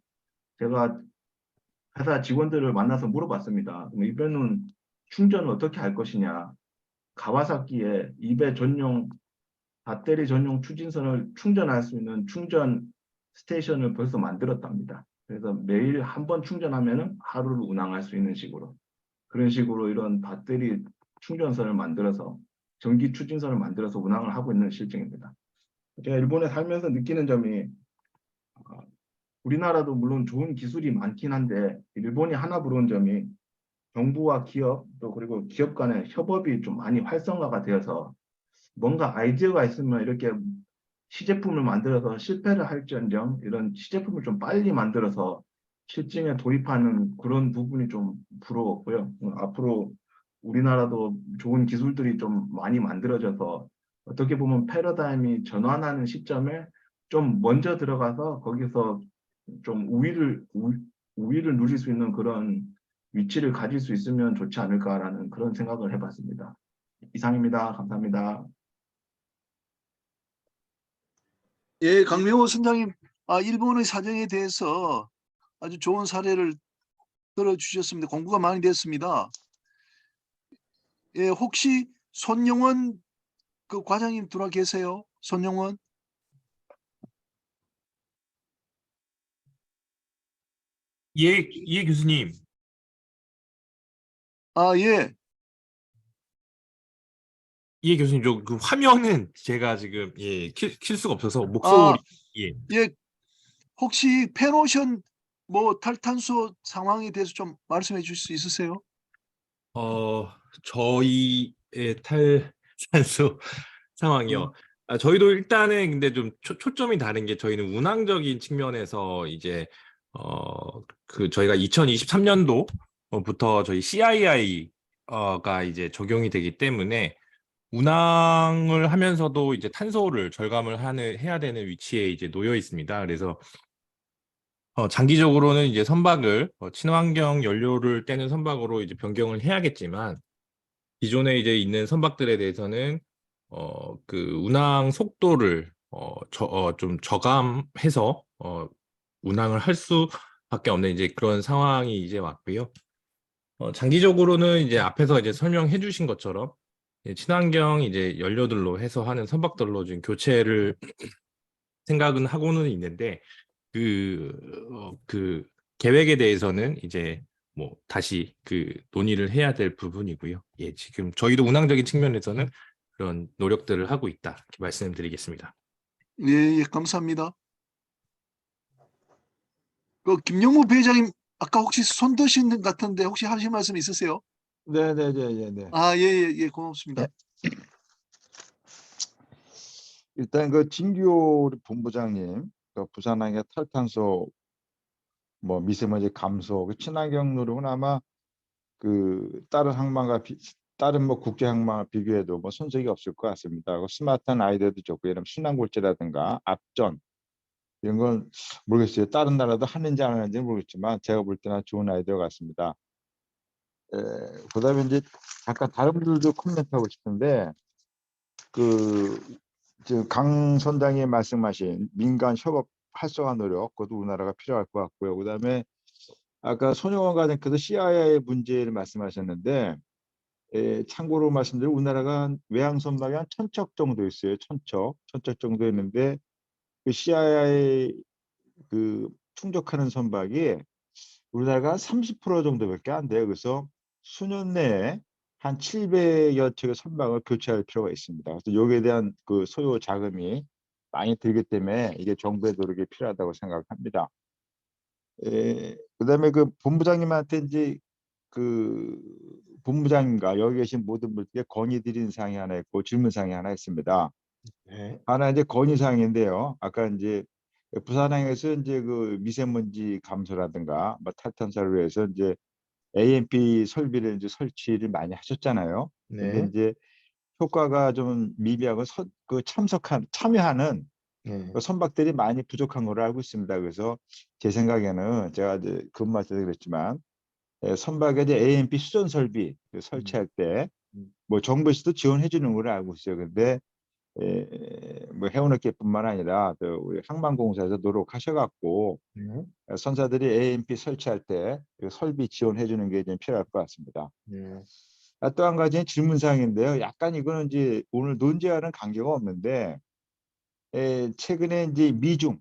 제가 회사 직원들을 만나서 물어봤습니다. 이배는 충전을 어떻게 할 것이냐. 가와사키에 2배 전용 배터리 전용 추진선을 충전할 수 있는 충전 스테이션을 벌써 만들었답니다. 그래서 매일 한 번 충전하면 하루를 운항할 수 있는 식으로 그런 식으로 이런 배터리 충전선을 만들어서 전기 추진선을 만들어서 운항을 하고 있는 실정입니다. 제가 일본에 살면서 느끼는 점이 우리나라도 물론 좋은 기술이 많긴 한데 일본이 하나 부러운 점이 정부와 기업 또 그리고 기업 간의 협업이 좀 많이 활성화가 되어서 뭔가 아이디어가 있으면 이렇게 시제품을 만들어서 실패를 할지언정 이런 시제품을 좀 빨리 만들어서 실증에 도입하는 그런 부분이 좀 부러웠고요. 앞으로 우리나라도 좋은 기술들이 좀 많이 만들어져서 어떻게 보면 패러다임이 전환하는 시점에 좀 먼저 들어가서 거기서 좀 우위를 누릴 수 있는 그런 위치를 가질 수 있으면 좋지 않을까라는 그런 생각을 해봤습니다. 이상입니다. 감사합니다. 예, 강명호 선장님, 일본의 사정에 대해서 아주 좋은 사례를 들어주셨습니다. 공부가 많이 됐습니다. 예, 혹시 손영원 그 과장님 들어와 계세요? 손영원? 예, 교수님. 예. 예, 교수님. 저 그 화면은 제가 지금 킬 수가 없어서 아, 목소리 예. 예. 혹시 펜오션 탈탄소 상황에 대해서 좀 말씀해 주실 수 있으세요? 저희의 탈산소 상황이요. 저희도 일단은 근데 좀 초점이 다른 게 저희는 운항적인 측면에서 이제 저희가 2023년도부터 저희 CII가 이제 적용이 되기 때문에 운항을 하면서도 이제 탄소를 절감을 해야 되는 위치에 이제 놓여 있습니다. 그래서 장기적으로는 이제 선박을 친환경 연료를 떼는 선박으로 이제 변경을 해야겠지만 기존에 이제 있는 선박들에 대해서는 그 운항 속도를 좀 저감해서 운항을 할 수밖에 없는 이제 그런 상황이 이제 왔고요. 장기적으로는 이제 앞에서 이제 설명해 주신 것처럼 친환경 이제 연료들로 해서 하는 선박들로 지금 교체를 생각은 하고는 있는데 그 계획에 대해서는 이제 다시 논의를 해야 될 부분이고요. 예, 지금 저희도 운항적인 측면에서는 그런 노력들을 하고 있다 이렇게 말씀드리겠습니다. 예, 감사합니다. 김영무 부회장님 아까 혹시 손 드신 것 같은데 혹시 하실 말씀 있으세요? 네. 예, 고맙습니다. 일단 그 진규 본부장님, 그 부산항의 탈탄소 미세먼지 감소, 그 친환경 노력은 아마 그 다른 항만과 다른 국제 항만과 비교해도 손색이 없을 것 같습니다. 스마트한 아이디어도 좋고, 예를 들면 순환골재라든가 앞전 이런 건 모르겠어요. 다른 나라도 하는지 안 하는지 모르겠지만 제가 볼 때는 좋은 아이디어 같습니다. 그다음에 이제 잠깐 다른 분들도 코멘트하고 싶은데 강 선장이 말씀하신 민간 협업 활성화 노력, 그것도 우리나라가 필요할 것 같고요. 그다음에 아까 손영원 과장께서 CIA 문제를 말씀하셨는데, 참고로 말씀드리면 우리나라가 외항 선박이 한 1,000척 정도 있어요. 1,000척 정도 있는데 그 CIA 충족하는 선박이 우리나라가 30% 정도밖에 안 돼요. 그래서 수년 내에 한 700여 척의 선박을 교체할 필요가 있습니다. 그래서 여기에 대한 그 소요 자금이 많이 들기 때문에 이게 정부의 노력이 필요하다고 생각합니다. 그다음에 그 본부장님한테 이제 그 본부장님과 여기 계신 모든 분들께 건의드린 사항이 하나 있고 질문 사항이 하나 있습니다. 네. 하나 이제 건의 사항인데요. 아까 이제 부산항에서 이제 그 미세먼지 감소라든가 뭐 탈탄소를 위해서 이제 AMP 설비를 이제 설치를 많이 하셨잖아요. 근데 네. 이제 효과가 좀 미비하고 참여하는 네. 그 선박들이 많이 부족한 걸로 알고 있습니다. 그래서 제 생각에는 제가 이제 근무할 때도 그랬지만 선박에 이제 AMP 수전 설비 설치할 때 뭐 정부에서도 지원해 주는 걸로 알고 있어요. 근데 뭐 해운업계뿐만 아니라 또 우리 항만공사에서 노력하셔갖고 네. 선사들이 AMP 설치할 때 설비 지원해 주는 게 좀 필요할 것 같습니다. 네. 또 한 가지는 질문사항인데요. 약간 이거는 이제 오늘 논제와는 관계가 없는데 최근에 이제 미중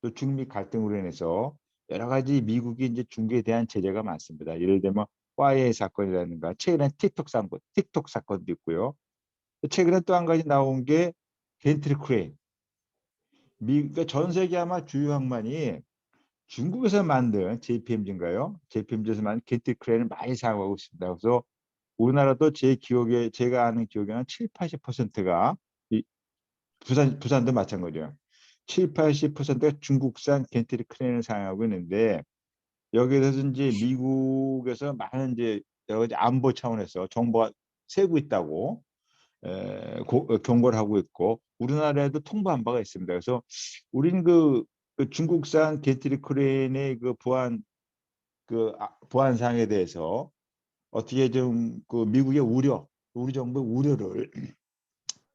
또 중미 갈등으로 인해서 여러 가지 미국이 이제 중국에 대한 제재가 많습니다. 예를 들면 화웨이 사건이라든가 최근에 틱톡 사건도 있고요. 최근에 또 한 가지 나온 게 겐트리 크레인. 그러니까 전 세계 아마 주요 항만이 중국에서 만든 JPMG인가요? JPMG에서 만든 겐트리 크레인을 많이 사용하고 있습니다. 그래서 우리나라도 제가 아는 기억에는 70~80%가 부산도 마찬가지예요. 70~80%가 중국산 겐트리 크레인을 사용하고 있는데 여기에 대해서 이제 미국에서 많은 이제 여러 가지 안보 차원에서 정보가 새고 있다고 경고를 하고 있고 우리나라에도 통보한 바가 있습니다. 그래서 우리는 그 중국산 겐트리 크레인의 그 보안 사항에 대해서 어떻게 좀 그 미국의 우리 정부의 우려를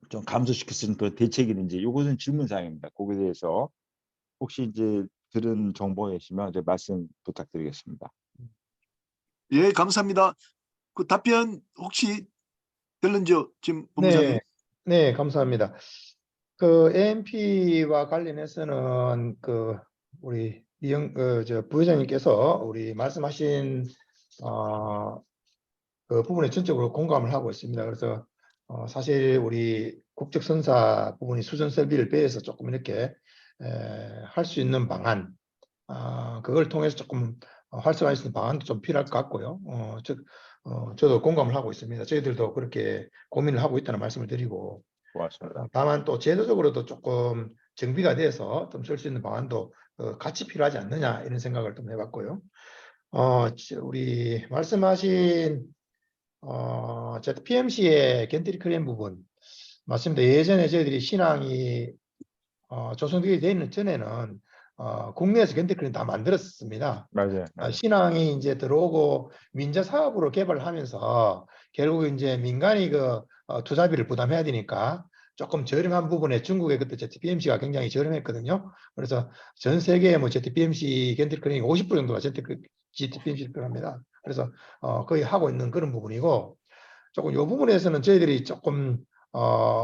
좀 감소시킬 수 있는 그런 대책이 있는지 이것은 질문 사항입니다. 거기에 대해서 혹시 이제 들은 정보가 있으면 이제 말씀 부탁드리겠습니다. 예, 감사합니다. 그 답변 혹시 들른지요, 지금 본부장님? 네. 네, 감사합니다. 그 AMP와 관련해서는 그 우리 저 부회장님께서 우리 말씀하신 그 부분에 전적으로 공감을 하고 있습니다. 그래서 사실 우리 국적선사 부분이 수전 설비를 배해서 조금 이렇게 할 수 있는 방안, 그걸 통해서 조금 활성화할 수 있는 방안도 좀 필요할 것 같고요. 저도 공감을 하고 있습니다. 저희들도 그렇게 고민을 하고 있다는 말씀을 드리고, 고맙습니다. 다만 또 제도적으로도 조금 정비가 돼서 좀 쓸 수 있는 방안도 같이 필요하지 않느냐 이런 생각을 좀 해봤고요. 우리 말씀하신 PMC의 겐트리 크레인 부분 맞습니다. 예전에 저희들이 신항이 조성되게 되어 있는 전에는 국내에서 겐트리 크레인 다 만들었습니다. 맞아요. 신항이 이제 들어오고 민자 사업으로 개발을 하면서 결국 이제 민간이 그 투자비를 부담해야 되니까 조금 저렴한 부분에 중국의 그때 ZPMC가 굉장히 저렴했거든요. 그래서 전 세계에 뭐 ZPMC 겐트리 크레인이 50% 정도가 ZPMC를 필요합니다. 그래서 거의 하고 있는 그런 부분이고 조금 이 부분에서는 저희들이 조금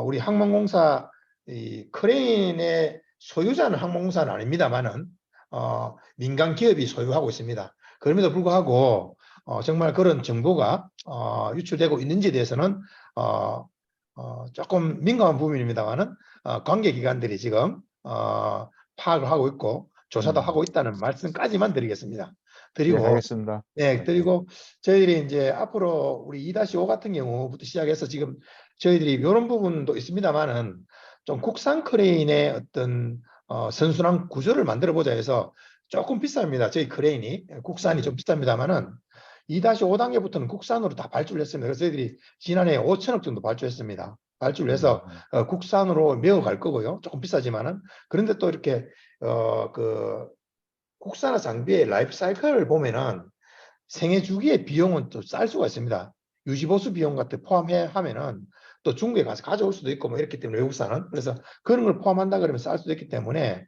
우리 항만공사 이 크레인의 소유자는 항공사는 아닙니다만은 민간 기업이 소유하고 있습니다. 그럼에도 불구하고 정말 그런 정보가 유출되고 있는지에 대해서는 조금 민감한 부분입니다만은 관계기관들이 지금 파악을 하고 있고 조사도 하고 있다는 말씀까지만 드리겠습니다. 네, 드리고 알겠습니다. 네, 그리고 저희들이 이제 앞으로 우리 2-5 같은 경우부터 시작해서 지금 저희들이 이런 부분도 있습니다만은 좀 국산 크레인의 어떤 선순환 구조를 만들어 보자 해서 조금 비쌉니다. 저희 크레인이 국산이 좀 비쌉니다만은 2-5 단계부터는 국산으로 다 발주를 했습니다. 그래서 저희들이 지난해 5천억 정도 발주했습니다. 발주를 해서 국산으로 메어갈 거고요. 조금 비싸지만은 그런데 또 이렇게 그 국산화 장비의 라이프 사이클을 보면은 생애 주기의 비용은 또 쌀 수가 있습니다. 유지보수 비용 같은 포함하면은 또 중국에 가서 가져올 수도 있고 뭐 이렇기 때문에 외국산은 그래서 그런 걸 포함한다 그러면 쌀 수도 있기 때문에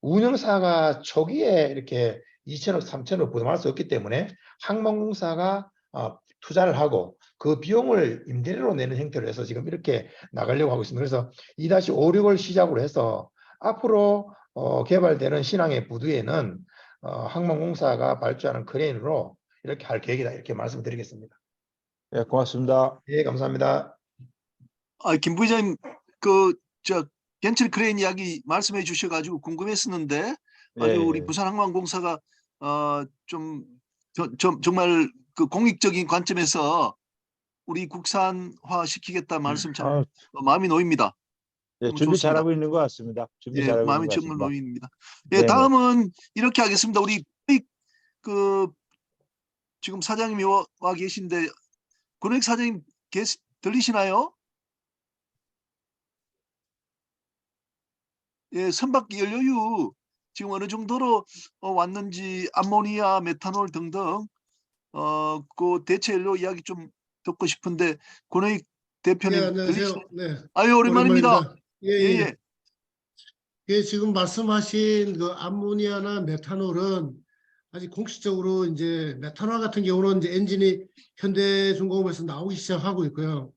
운영사가 초기에 이렇게 2천억, 3천억 부담할 수 없기 때문에 항만공사가 투자를 하고 그 비용을 임대료로 내는 형태로 해서 지금 이렇게 나가려고 하고 있습니다. 그래서 2-56을 시작으로 해서 앞으로 개발되는 신항의 부두에는 항만공사가 발주하는 크레인으로 이렇게 할 계획이다 이렇게 말씀드리겠습니다. 예, 고맙습니다. 예, 감사합니다. 김 부회장님 저 벤처 크레인 이야기 말씀해 주셔가지고 궁금했었는데 아주 예, 우리 예. 부산항만공사가 정말 그 공익적인 관점에서 우리 국산화 시키겠다 말씀 참 아, 마음이 놓입니다. 예, 너무 준비 좋습니다. 잘하고 있는 것 같습니다. 준비 예, 잘하고 있는 마음이 것 정말 같습니다. 놓입니다. 예, 네네. 다음은 이렇게 하겠습니다. 우리 지금 사장님이 와 계신데 권익 사장님 들리시나요? 예, 선박 연료유 지금 어느 정도로 왔는지 암모니아, 메탄올 등등 그 대체 연료 이야기 좀 듣고 싶은데 권익 대표님 안녕하세요. 들리시나요? 네, 아유, 오랜만입니다. 예, 예, 예. 예. 예, 지금 말씀하신 그 암모니아나 메탄올은 아직 공식적으로 이제 메탄올 같은 경우는 이제 엔진이 현대중공업에서 나오기 시작하고 있고요.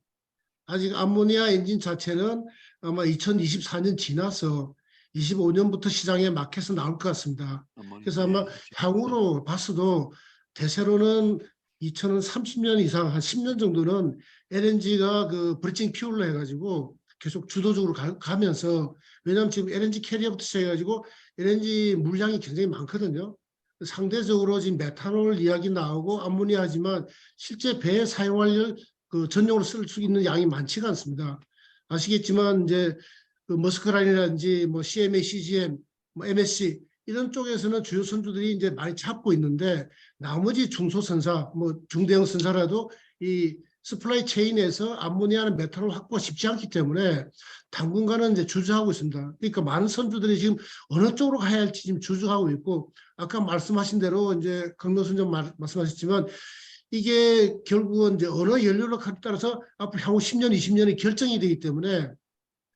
아직 암모니아 엔진 자체는 아마 2024년 지나서 25년부터 시장에 마켓에서 나올 것 같습니다. 그래서 아마 향후로 봤어도 대세로는 2030년 이상 한 10년 정도는 LNG가 그 브리징 퓨얼로 해가지고 계속 주도적으로 가면서 왜냐하면 지금 LNG 캐리어부터 시작해가지고 LNG 물량이 굉장히 많거든요. 상대적으로 지금 메탄올 이야기 나오고 암모니아지만 실제 배에 사용할 그 전용으로 쓸 수 있는 양이 많지가 않습니다. 아시겠지만 이제 그 머스크라인이라든지 뭐 CMA, CGM, 뭐 MSC 이런 쪽에서는 주요 선주들이 이제 많이 잡고 있는데 나머지 중소선사, 뭐 중대형 선사라도 이 서플라이 체인에서 암모니아는 메탄올 확보가 쉽지 않기 때문에 당분간은 이제 주저하고 있습니다. 그러니까 많은 선주들이 지금 어느 쪽으로 가야 할지 지금 주저하고 있고 아까 말씀하신 대로 이제 강명 선장 말씀하셨지만 이게 결국은 이제 어느 연료를 따라서 앞으로 향후 10년, 20년이 결정이 되기 때문에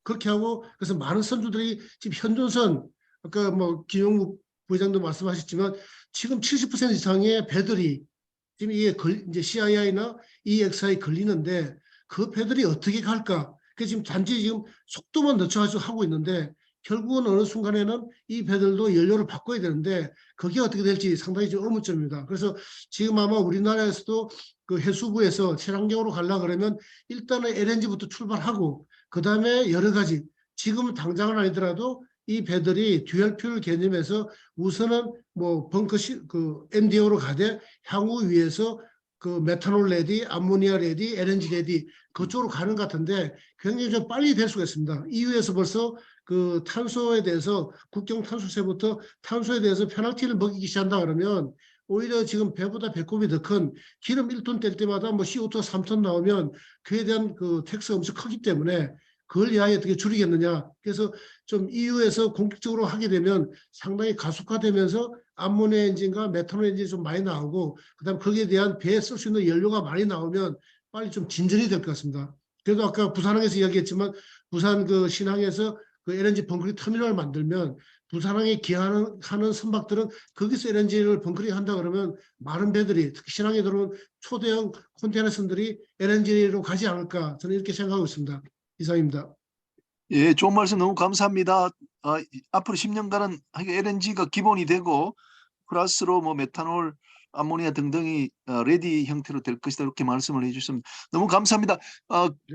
그렇게 하고 그래서 많은 선수들이 지금 현존선 아까 뭐 김용국 부회장도 말씀하셨지만 지금 70% 이상의 배들이 지금 이게 이제 CII나 EXI 걸리는데 그 배들이 어떻게 갈까? 그 지금 단지 지금 속도만 늦춰가지고 하고 있는데 결국은 어느 순간에는 이 배들도 연료를 바꿔야 되는데 그게 어떻게 될지 상당히 좀 의문점입니다. 그래서 지금 아마 우리나라에서도 그 해수부에서 친환경으로 가려고 그러면 일단은 LNG부터 출발하고 그 다음에 여러 가지 지금 당장은 아니더라도 이 배들이 듀얼 퓨얼 개념에서 우선은 뭐 그 MDO로 가되 향후 위에서 그 메탄올 레디, 암모니아 레디, LNG 레디 그쪽으로 가는 것 같은데 굉장히 좀 빨리 될 수가 있습니다. EU에서 벌써 그 탄소에 대해서 국경 탄소세부터 탄소에 대해서 페널티를 먹이기 시작한다 그러면 오히려 지금 배보다 배꼽이 더 큰 기름 1톤 뗄 때마다 뭐 CO2 3톤 나오면 그에 대한 그 텍스가 엄청 크기 때문에 그걸 이하에 어떻게 줄이겠느냐. 그래서 좀 EU에서 공격적으로 하게 되면 상당히 가속화되면서 암모니아 엔진과 메탄올 엔진이 좀 많이 나오고 그다음 거기에 대한 배에 쓸 수 있는 연료가 많이 나오면 빨리 좀 진전이 될 것 같습니다. 그래도 아까 부산항에서 이야기했지만 부산 그 신항에서 그 LNG 벙커링 터미널을 만들면 부산항에 기하는 선박들은 거기서 LNG를 벙커링 한다 그러면 많은 배들이 특히 신항에 들어온 초대형 컨테이너선들이 LNG로 가지 않을까 저는 이렇게 생각하고 있습니다. 이상입니다. 예, 좋은 말씀 너무 감사합니다. 앞으로 10년간은 LNG가 기본이 되고 플러스로 뭐 메탄올, 암모니아 등등이 레디 형태로 될 것이다 이렇게 말씀을 해주셨습니다. 너무 감사합니다.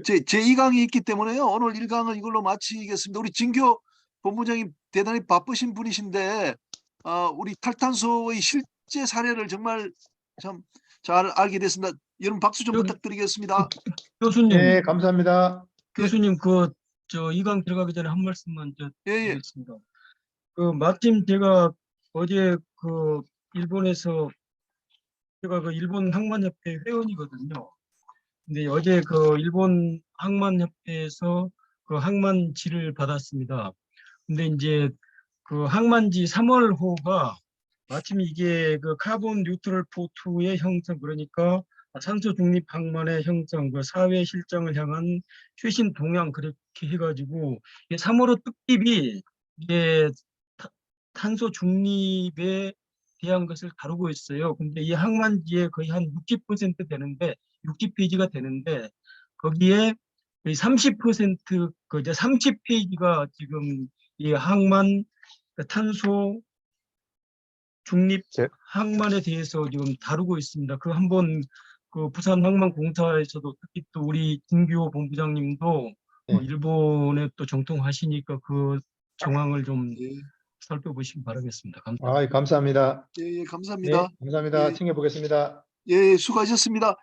제 2강이 있기 때문에요. 오늘 1강은 이걸로 마치겠습니다. 우리 진교 본부장님 대단히 바쁘신 분이신데 우리 탈탄소의 실제 사례를 정말 참 잘 알게 됐습니다. 여러분 박수 좀 부탁드리겠습니다. 교수님, 네, 감사합니다. 교수님 저 2강 들어가기 전에 한 말씀만 드리겠습니다. 마침 제가 어제 그 일본에서 제가 그 일본 항만협회 회원이거든요. 근데 어제 그 일본 항만협회에서 그 항만지를 받았습니다. 근데 이제 그 항만지 3월호가 마침 이게 그 카본 뉴트럴 포트의 형성, 그러니까 산소 중립 항만의 형성, 그 사회 실정을 향한 최신 동향, 그렇게 해가지고 3월호 특집이 이게 탄소 중립에 대한 것을 다루고 있어요. 근데 이 항만지에 거의 한 60% 되는데, 60페이지가 되는데, 거기에 거의 30%, 그 이제 30페이지가 지금 이 항만, 그 탄소 중립 제- 항만에 대해서 지금 다루고 있습니다. 그 한번 그 부산 항만공사에서도 특히 또 우리 김규호 본부장님도 네. 일본에 또 정통하시니까 그 정황을 좀 예, 살펴보시기 바라겠습니다. 감사합니다. 아, 감사합니다. 예, 네, 감사합니다. 감사합니다. 예. 챙겨보겠습니다. 예, 수고하셨습니다.